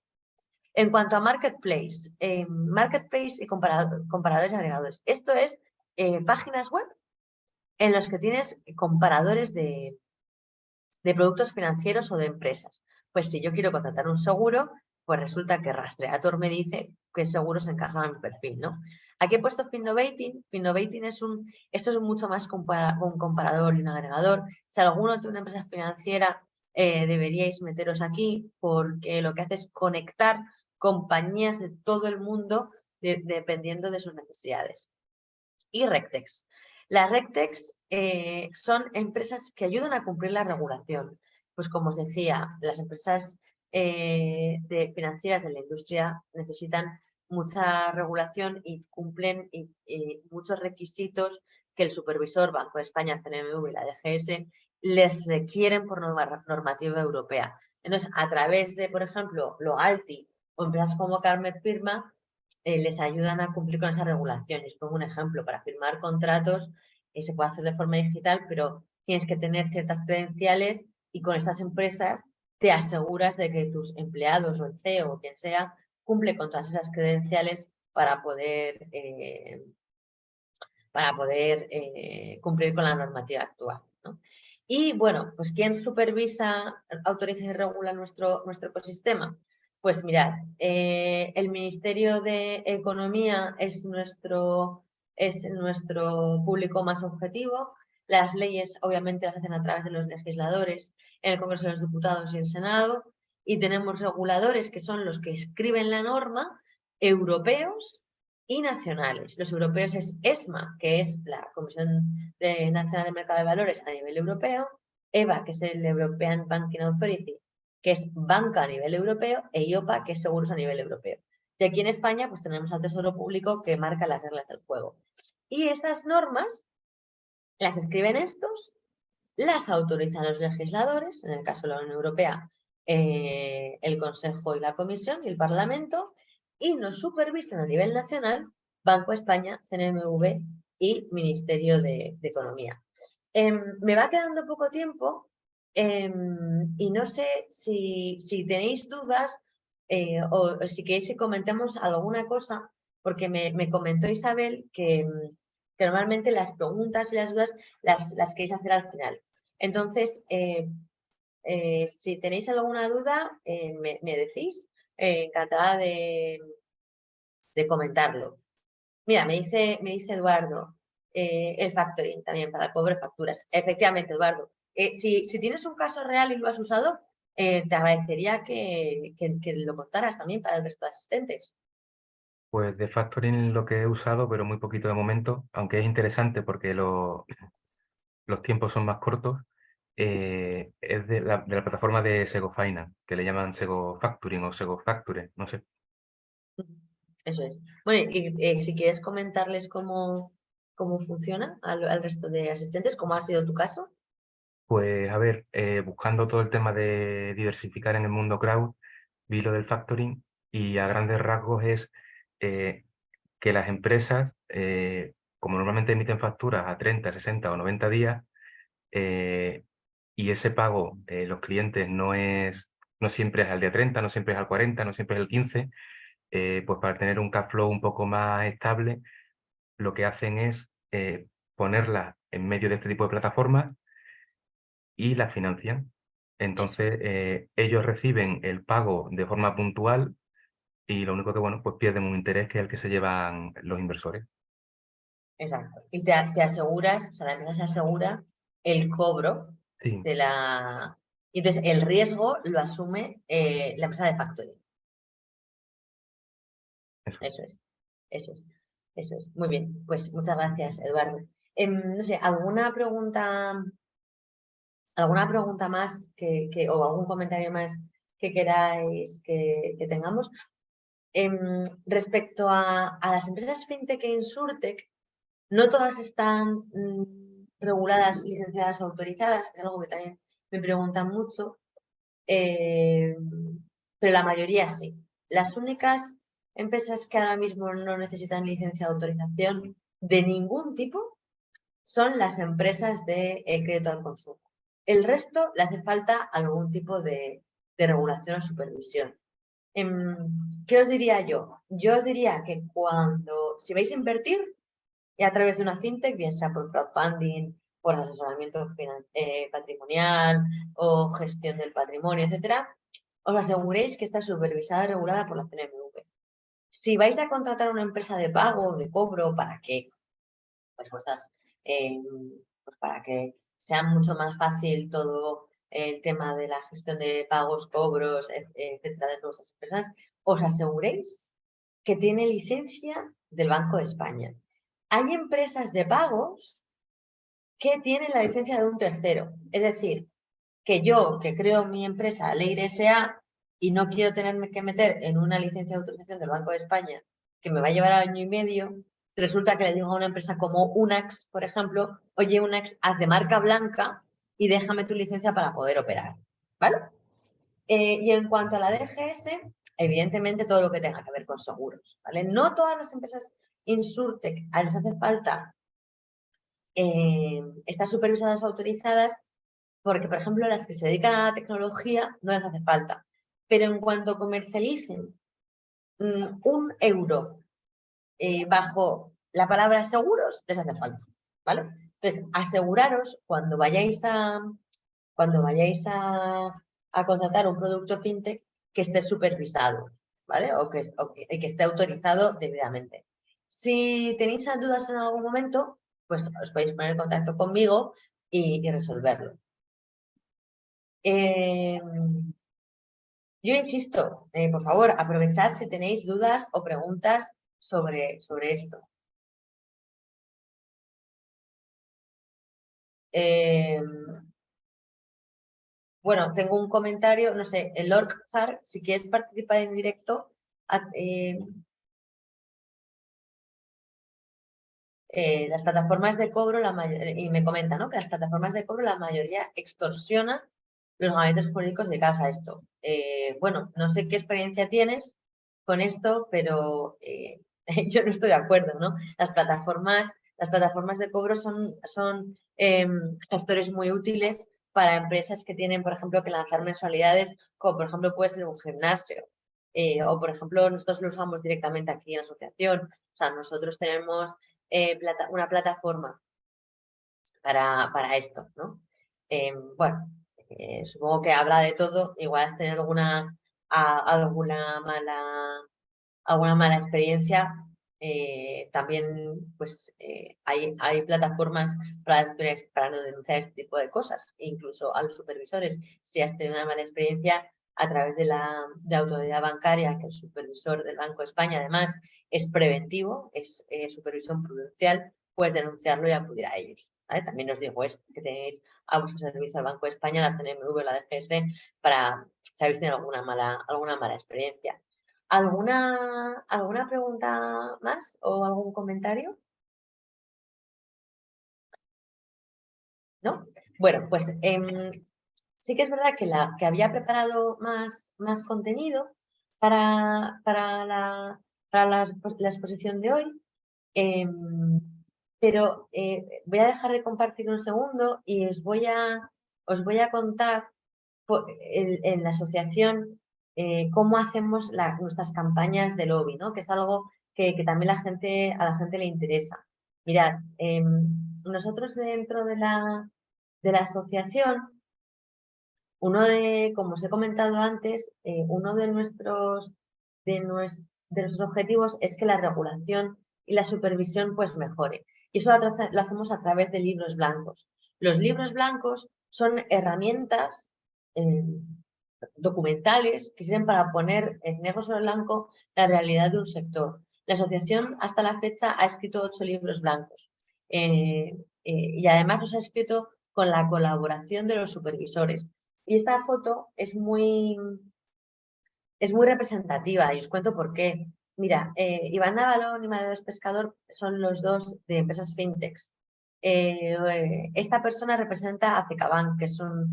En cuanto a Marketplace, Marketplace y comparadores y agregadores. Esto es páginas web en las que tienes comparadores de productos financieros o de empresas. Pues si yo quiero contratar un seguro, pues resulta que Rastreator me dice qué seguros encajan en mi perfil, ¿no? Aquí he puesto Finnovating. Finnovating esto es mucho más que un comparador y un agregador. Si alguno tiene una empresa financiera, deberíais meteros aquí, porque lo que hace es conectar compañías de todo el mundo dependiendo de sus necesidades. Y Regtex. Las Regtex son empresas que ayudan a cumplir la regulación. Pues como os decía, las empresas financieras de la industria necesitan mucha regulación y cumplen muchos requisitos que el supervisor, Banco de España, CNMV y la DGS les requieren por normativa europea. Entonces, a través de, por ejemplo, Logalty o empresas como Carmen Firma, les ayudan a cumplir con esa regulación. Y os pongo un ejemplo: para firmar contratos se puede hacer de forma digital, pero tienes que tener ciertas credenciales y con estas empresas te aseguras de que tus empleados o el CEO o quien sea cumple con todas esas credenciales para poder cumplir con la normativa actual, ¿no? Y bueno, pues ¿quién supervisa, autoriza y regula nuestro ecosistema? Pues mirad, el Ministerio de Economía es nuestro público más objetivo. Las leyes obviamente las hacen a través de los legisladores en el Congreso de los Diputados y el Senado, y tenemos reguladores que son los que escriben la norma, europeos y nacionales. Los europeos es ESMA, que es la Comisión Nacional de Mercado de Valores a nivel europeo; EBA, que es el European Banking Authority, que es banca a nivel europeo; e IOPA, que es seguros a nivel europeo. Y aquí en España pues tenemos al Tesoro Público, que marca las reglas del juego. Y esas normas las escriben estos, las autorizan los legisladores, en el caso de la Unión Europea, el Consejo y la Comisión y el Parlamento, y nos supervisan a nivel nacional Banco de España, CNMV y Ministerio de Economía. Me va quedando poco tiempo y no sé si tenéis dudas o si queréis que comentemos alguna cosa, porque me comentó Isabel que normalmente las preguntas y las dudas las queréis hacer al final. Entonces, si tenéis alguna duda, me decís, encantada de comentarlo. Mira, me dice Eduardo, el factoring también para el cobro de facturas. Efectivamente, Eduardo, si tienes un caso real y lo has usado, te agradecería que lo contaras también para el resto de asistentes. Pues de factoring lo que he usado, pero muy poquito de momento, aunque es interesante porque los tiempos son más cortos, es de la plataforma de Sego Finance, que le llaman Sego Factoring o Sego Facture, no sé. Eso es. Bueno, y si quieres comentarles cómo funciona al resto de asistentes, cómo ha sido tu caso. Pues a ver, buscando todo el tema de diversificar en el mundo crowd, vi lo del factoring y a grandes rasgos es que las empresas, como normalmente emiten facturas a 30, 60 o 90 días, y ese pago los clientes no es no siempre es al día 30, no siempre es al 40, no siempre es el 15, pues para tener un cash flow un poco más estable, lo que hacen es ponerla en medio de este tipo de plataformas y la financian. Entonces, ellos reciben el pago de forma puntual y lo único que, bueno, pues pierden un interés que es el que se llevan los inversores. Exacto. Y te aseguras, o sea, la empresa se asegura el cobro Sí, de la... Y entonces el riesgo lo asume la empresa de factoring. eso. Eso es, eso es, eso es. Muy bien, pues muchas gracias, Eduardo. No sé, ¿alguna pregunta más o algún comentario más que queráis que tengamos? Respecto a las empresas fintech e insurtech, no todas están reguladas, licenciadas o autorizadas, que es algo que también me preguntan mucho, pero la mayoría sí. Las únicas empresas que ahora mismo no necesitan licencia de autorización de ningún tipo son las empresas de crédito al consumo. El resto le hace falta algún tipo de regulación o supervisión. ¿Qué os diría yo? Yo os diría que si vais a invertir y a través de una fintech, bien sea por crowdfunding, por asesoramiento patrimonial o gestión del patrimonio, etcétera, os aseguréis que está supervisada y regulada por la CNMV. Si vais a contratar una empresa de pago, de cobro, para que pues para que sea mucho más fácil todo el tema de la gestión de pagos, cobros, etcétera, de todas las empresas, os aseguréis que tiene licencia del Banco de España. Hay empresas de pagos que tienen la licencia de un tercero. Es decir, que yo, que creo mi empresa Leire S.A. y no quiero tenerme que meter en una licencia de autorización del Banco de España que me va a llevar año y medio, resulta que le digo a una empresa como Unax, por ejemplo, oye, Unax, haz de marca blanca y déjame tu licencia para poder operar, ¿vale? Y en cuanto a la DGS, evidentemente todo lo que tenga que ver con seguros, ¿vale? No todas las empresas insurtech les hace falta estar supervisadas o autorizadas porque, por ejemplo, las que se dedican a la tecnología no les hace falta. Pero en cuanto comercialicen 1 euro bajo la palabra seguros, les hace falta, ¿vale? Entonces, aseguraros cuando vayáis a contratar un producto fintech que esté supervisado, ¿vale? O que esté autorizado debidamente. Si tenéis dudas en algún momento, pues os podéis poner en contacto conmigo y resolverlo. Yo insisto, por favor, aprovechad si tenéis dudas o preguntas sobre esto. Bueno, tengo un comentario, no sé, el Orkzar, si quieres participar en directo, las plataformas de cobro, y me comenta, ¿no?, que las plataformas de cobro la mayoría extorsionan los gabinetes jurídicos dedicados a esto. Bueno, no sé qué experiencia tienes con esto, pero yo no estoy de acuerdo, ¿no? Las plataformas de cobro son gestores muy útiles para empresas que tienen, por ejemplo, que lanzar mensualidades, como por ejemplo puede ser un gimnasio. O, por ejemplo, nosotros lo usamos directamente aquí en la asociación. O sea, nosotros tenemos una plataforma para esto, ¿no? Bueno, supongo que habla de todo. Igual has tenido alguna mala experiencia. También pues hay plataformas para no denunciar este tipo de cosas, incluso a los supervisores. Si has tenido una mala experiencia a través de la autoridad bancaria, que el supervisor del Banco de España además es preventivo, es supervisión prudencial, puedes denunciarlo y acudir a ellos, ¿vale? También os digo esto, que tenéis a vuestro servicio al Banco de España, la CNMV o la DGS, para si habéis tenido alguna mala experiencia. ¿Alguna pregunta más o algún comentario? ¿No? Bueno, pues sí que es verdad que había preparado más contenido para la exposición de hoy, pero voy a dejar de compartir un segundo y os voy a contar en la asociación cómo hacemos nuestras campañas de lobby, ¿no? Que es algo que también a la gente le interesa. Mirad, nosotros dentro de la asociación, como os he comentado antes, uno de nuestros objetivos es que la regulación y la supervisión pues mejore. Y eso lo hacemos a través de libros blancos. Los libros blancos son herramientas documentales que sirven para poner en negro sobre blanco la realidad de un sector. La asociación hasta la fecha ha escrito 8 libros blancos y además los ha escrito con la colaboración de los supervisores. Y esta foto es muy representativa y os cuento por qué. Mira, Iván Navalón y Manuel Pescador son los dos de empresas fintechs. Esta persona representa a FECABank, que es uno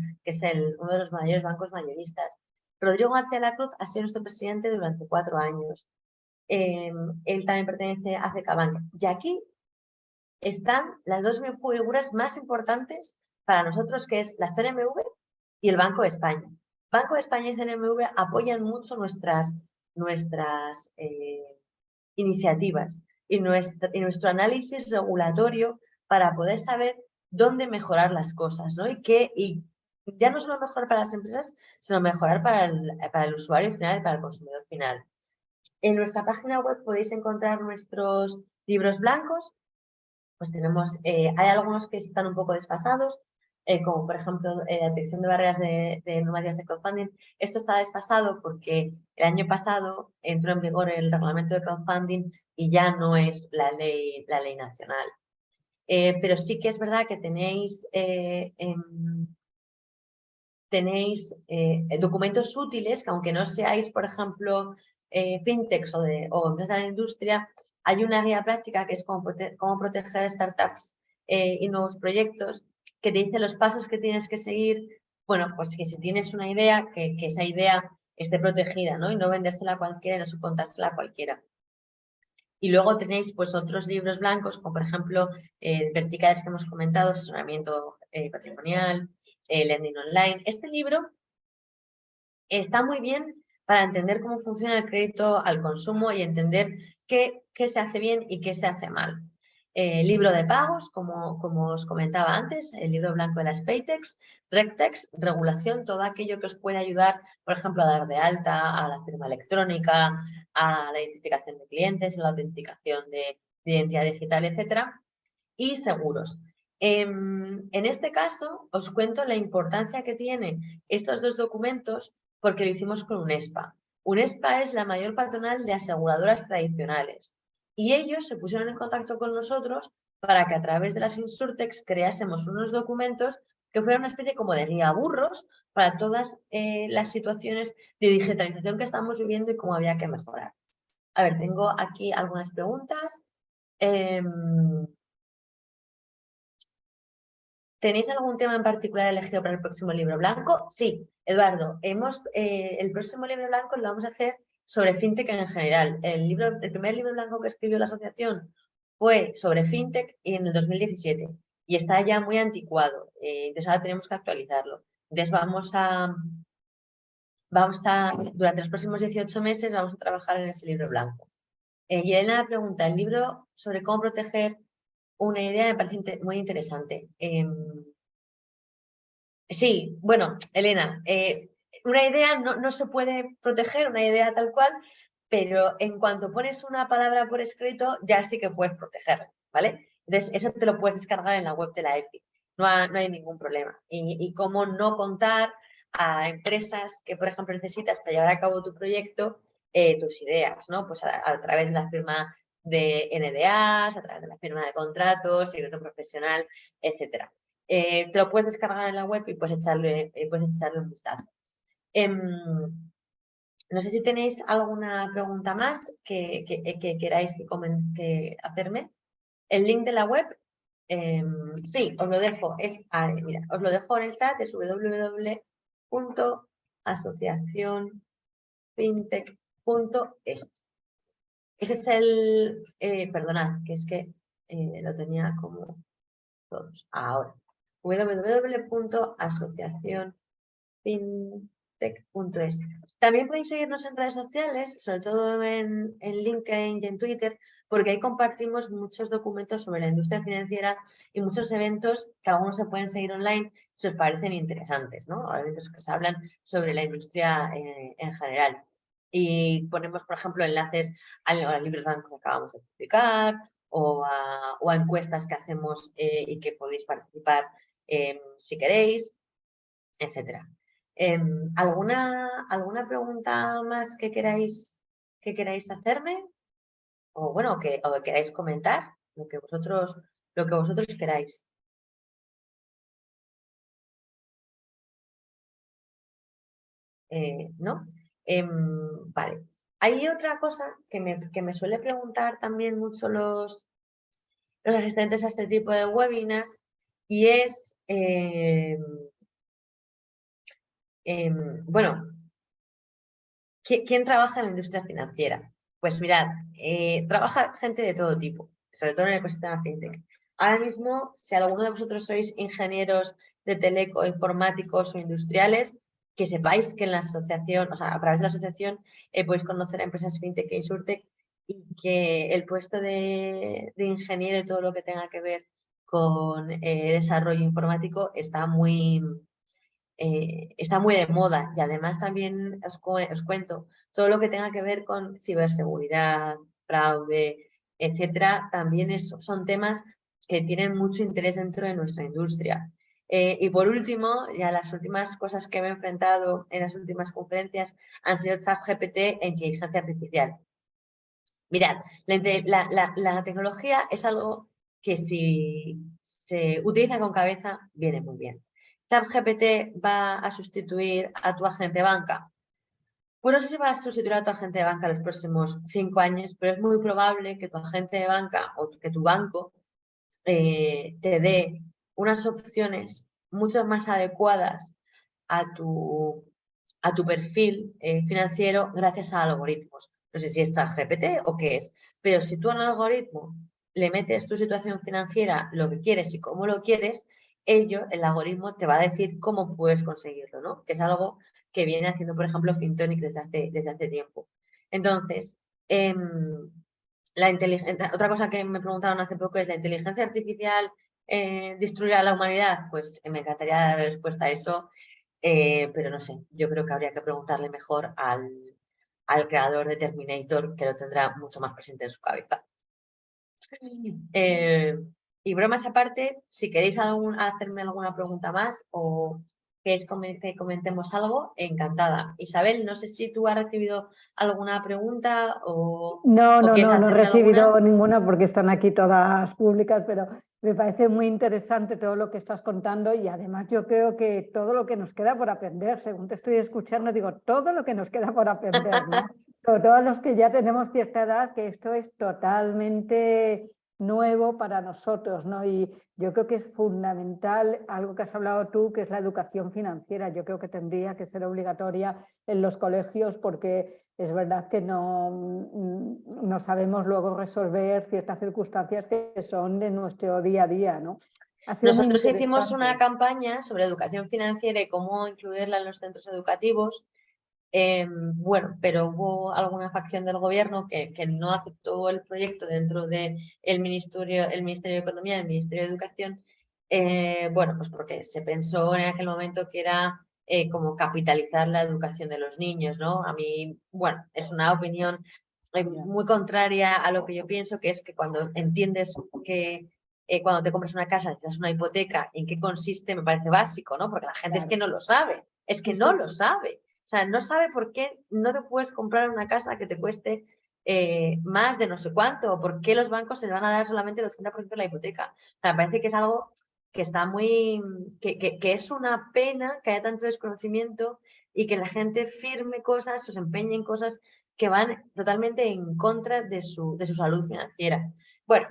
de los mayores bancos mayoristas. Rodrigo García Lacruz ha sido nuestro presidente durante 4 años. Él también pertenece a FECABank. Y aquí están las dos figuras más importantes para nosotros, que es la CNMV y el Banco de España. Banco de España y CNMV apoyan mucho nuestras iniciativas y nuestro análisis regulatorio para poder saber dónde mejorar las cosas, ¿no? Y ya no solo mejorar para las empresas, sino mejorar para el usuario final y para el consumidor final. En nuestra página web podéis encontrar nuestros libros blancos. Pues tenemos, hay algunos que están un poco desfasados, como por ejemplo la detección de barreras de normativas de crowdfunding. Esto está desfasado porque el año pasado entró en vigor el reglamento de crowdfunding y ya no es la ley nacional. Pero sí que es verdad que tenéis documentos útiles que, aunque no seáis, por ejemplo, fintechs o empresas de la industria, hay una guía práctica que es cómo proteger startups y nuevos proyectos, que te dice los pasos que tienes que seguir. Bueno, pues que si tienes una idea, que esa idea esté protegida, ¿no? Y no vendérsela a cualquiera y no subcontársela a cualquiera. Y luego tenéis pues otros libros blancos, como por ejemplo verticales que hemos comentado, asesoramiento patrimonial, lending online. Este libro está muy bien para entender cómo funciona el crédito al consumo y entender qué se hace bien y qué se hace mal. Libro de pagos, como os comentaba antes, el libro blanco de las Paytex, RegTex, regulación, todo aquello que os puede ayudar, por ejemplo, a dar de alta, a la firma electrónica, a la identificación de clientes, a la autenticación de identidad digital, etcétera, y seguros. En este caso, os cuento la importancia que tienen estos dos documentos porque lo hicimos con UNESPA. UNESPA es la mayor patronal de aseguradoras tradicionales y ellos se pusieron en contacto con nosotros para que a través de las Insurtechs creásemos unos documentos que fueran una especie como de guía burros para todas las situaciones de digitalización que estamos viviendo y cómo había que mejorar. A ver, tengo aquí algunas preguntas. ¿Tenéis algún tema en particular elegido para el próximo libro blanco? Sí, Eduardo, el próximo libro blanco lo vamos a hacer sobre fintech en general. El primer libro blanco que escribió la asociación fue sobre fintech en el 2017 y está ya muy anticuado, entonces ahora tenemos que actualizarlo. Entonces durante los próximos 18 meses vamos a trabajar en ese libro blanco. Y Elena pregunta, el libro sobre cómo proteger una idea me parece muy interesante. Sí, bueno, Elena, una idea no se puede proteger, una idea tal cual, pero en cuanto pones una palabra por escrito, ya sí que puedes protegerla, ¿vale? Entonces, eso te lo puedes descargar en la web de la EFI, no hay ningún problema. Y cómo no contar a empresas que, por ejemplo, necesitas para llevar a cabo tu proyecto, tus ideas, ¿no? Pues a través de la firma de NDAs, a través de la firma de contratos, secreto profesional, etcétera. Te lo puedes descargar en la web y puedes echarle un vistazo. No sé si tenéis alguna pregunta más que queráis que hacerme. El link de la web, sí, os lo dejo. Mira, os lo dejo en el chat, es www.asociacionfintech.es. Ese es perdonad, que es que lo tenía como todos. Ahora, www.asociacionfintech.es. fintech.es. También podéis seguirnos en redes sociales, sobre todo en LinkedIn y en Twitter, porque ahí compartimos muchos documentos sobre la industria financiera y muchos eventos que algunos se pueden seguir online si os parecen interesantes, ¿no? Eventos que se hablan sobre la industria en general. Y ponemos, por ejemplo, enlaces a libros blancos que acabamos de publicar o a encuestas que hacemos y que podéis participar si queréis, etcétera. ¿Alguna pregunta más que queráis hacerme? O bueno, o que queráis comentar, lo que vosotros queráis. ¿No? Vale. Hay otra cosa que me suele preguntar también mucho los asistentes a este tipo de webinars y es, bueno, ¿quién trabaja en la industria financiera? Pues mirad, trabaja gente de todo tipo, sobre todo en el ecosistema fintech. Ahora mismo, si alguno de vosotros sois ingenieros de teleco, informáticos o industriales, que sepáis que en la asociación, o sea, a través de la asociación, podéis conocer a empresas fintech e insurtech y que el puesto de ingeniero y todo lo que tenga que ver con desarrollo informático está muy de moda y además también os cuento todo lo que tenga que ver con ciberseguridad, fraude, etcétera, también son temas que tienen mucho interés dentro de nuestra industria. Y por último, ya las últimas cosas que me he enfrentado en las últimas conferencias han sido ChatGPT e inteligencia artificial. Mirad, la tecnología es algo que si se utiliza con cabeza, viene muy bien. ¿ChatGPT va a sustituir a tu agente de banca? Pues no sé si va a sustituir a tu agente de banca en los próximos 5 años, pero es muy probable que tu agente de banca o que tu banco te dé unas opciones mucho más adecuadas a tu perfil financiero gracias a algoritmos. No sé si es ChatGPT o qué es, pero si tú a un algoritmo le metes tu situación financiera, lo que quieres y cómo lo quieres, el algoritmo te va a decir cómo puedes conseguirlo, ¿no? Que es algo que viene haciendo, por ejemplo, Fintonic desde hace tiempo. Entonces, otra cosa que me preguntaron hace poco es, ¿la inteligencia artificial destruirá a la humanidad? Pues me encantaría dar respuesta a eso, pero no sé, yo creo que habría que preguntarle mejor al creador de Terminator, que lo tendrá mucho más presente en su cabeza. Y bromas aparte, si queréis hacerme alguna pregunta más o queréis que comentemos algo, encantada. Isabel, no sé si tú has recibido alguna pregunta o No he hacerme recibido alguna. ninguna porque están aquí todas públicas, pero me parece muy interesante todo lo que estás contando y además yo creo que todo lo que nos queda por aprender, según te estoy escuchando, digo, todo lo que nos queda por aprender, ¿no? Sobre todo los que ya tenemos cierta edad, que esto es totalmente nuevo para nosotros, ¿no? Y yo creo que es fundamental algo que has hablado tú, que es la educación financiera. Yo creo que tendría que ser obligatoria en los colegios porque es verdad que no sabemos luego resolver ciertas circunstancias que son de nuestro día a día, ¿no? Ha sido muy Nosotros hicimos una interesante. campaña sobre educación financiera y cómo incluirla en los centros educativos. Bueno, pero hubo alguna facción del gobierno que no aceptó el proyecto dentro del Ministerio de Economía y el Ministerio de Educación, bueno, pues porque se pensó en aquel momento que era como capitalizar la educación de los niños, ¿no? A mí, bueno, es una opinión muy contraria a lo que yo pienso, que es que cuando entiendes que cuando te compras una casa necesitas una hipoteca, en qué consiste, me parece básico, ¿no? Porque la gente es que no lo sabe, es que no lo sabe. O sea, no sabe por qué no te puedes comprar una casa que te cueste más de no sé cuánto, o por qué los bancos se van a dar solamente el 80% de la hipoteca. O sea, me parece que es algo que está muy... que es una pena que haya tanto desconocimiento y que la gente firme cosas, o se empeñe en cosas que van totalmente en contra de su salud financiera. Bueno,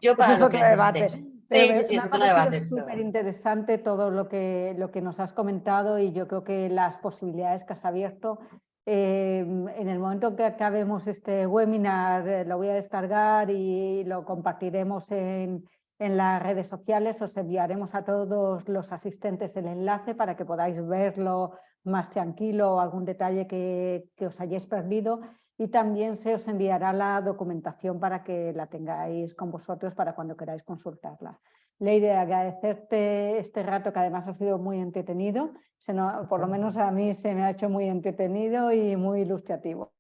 yo para Eso es lo que otro debate. necesitéis. Pero Sí, me es ha otro parecido debate. súper interesante todo lo que nos has comentado y yo creo que las posibilidades que has abierto. En el momento que acabemos este webinar lo voy a descargar y lo compartiremos en En las redes sociales os enviaremos a todos los asistentes el enlace para que podáis verlo más tranquilo o algún detalle que os hayáis perdido, y también se os enviará la documentación para que la tengáis con vosotros para cuando queráis consultarla. Leire, agradecerte este rato que además ha sido muy entretenido, por lo menos a mí se me ha hecho muy entretenido y muy ilustrativo.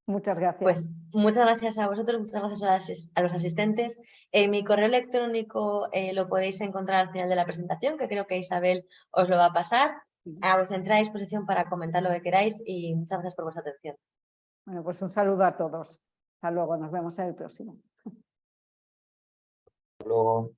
Muchas gracias. Pues muchas gracias a vosotros, muchas gracias a los asistentes. Mi correo electrónico lo podéis encontrar al final de la presentación, que creo que Isabel os lo va a pasar. A vuestra entera disposición para comentar lo que queráis y muchas gracias por vuestra atención. Bueno, pues un saludo a todos. Hasta luego, nos vemos en el próximo. Hasta luego.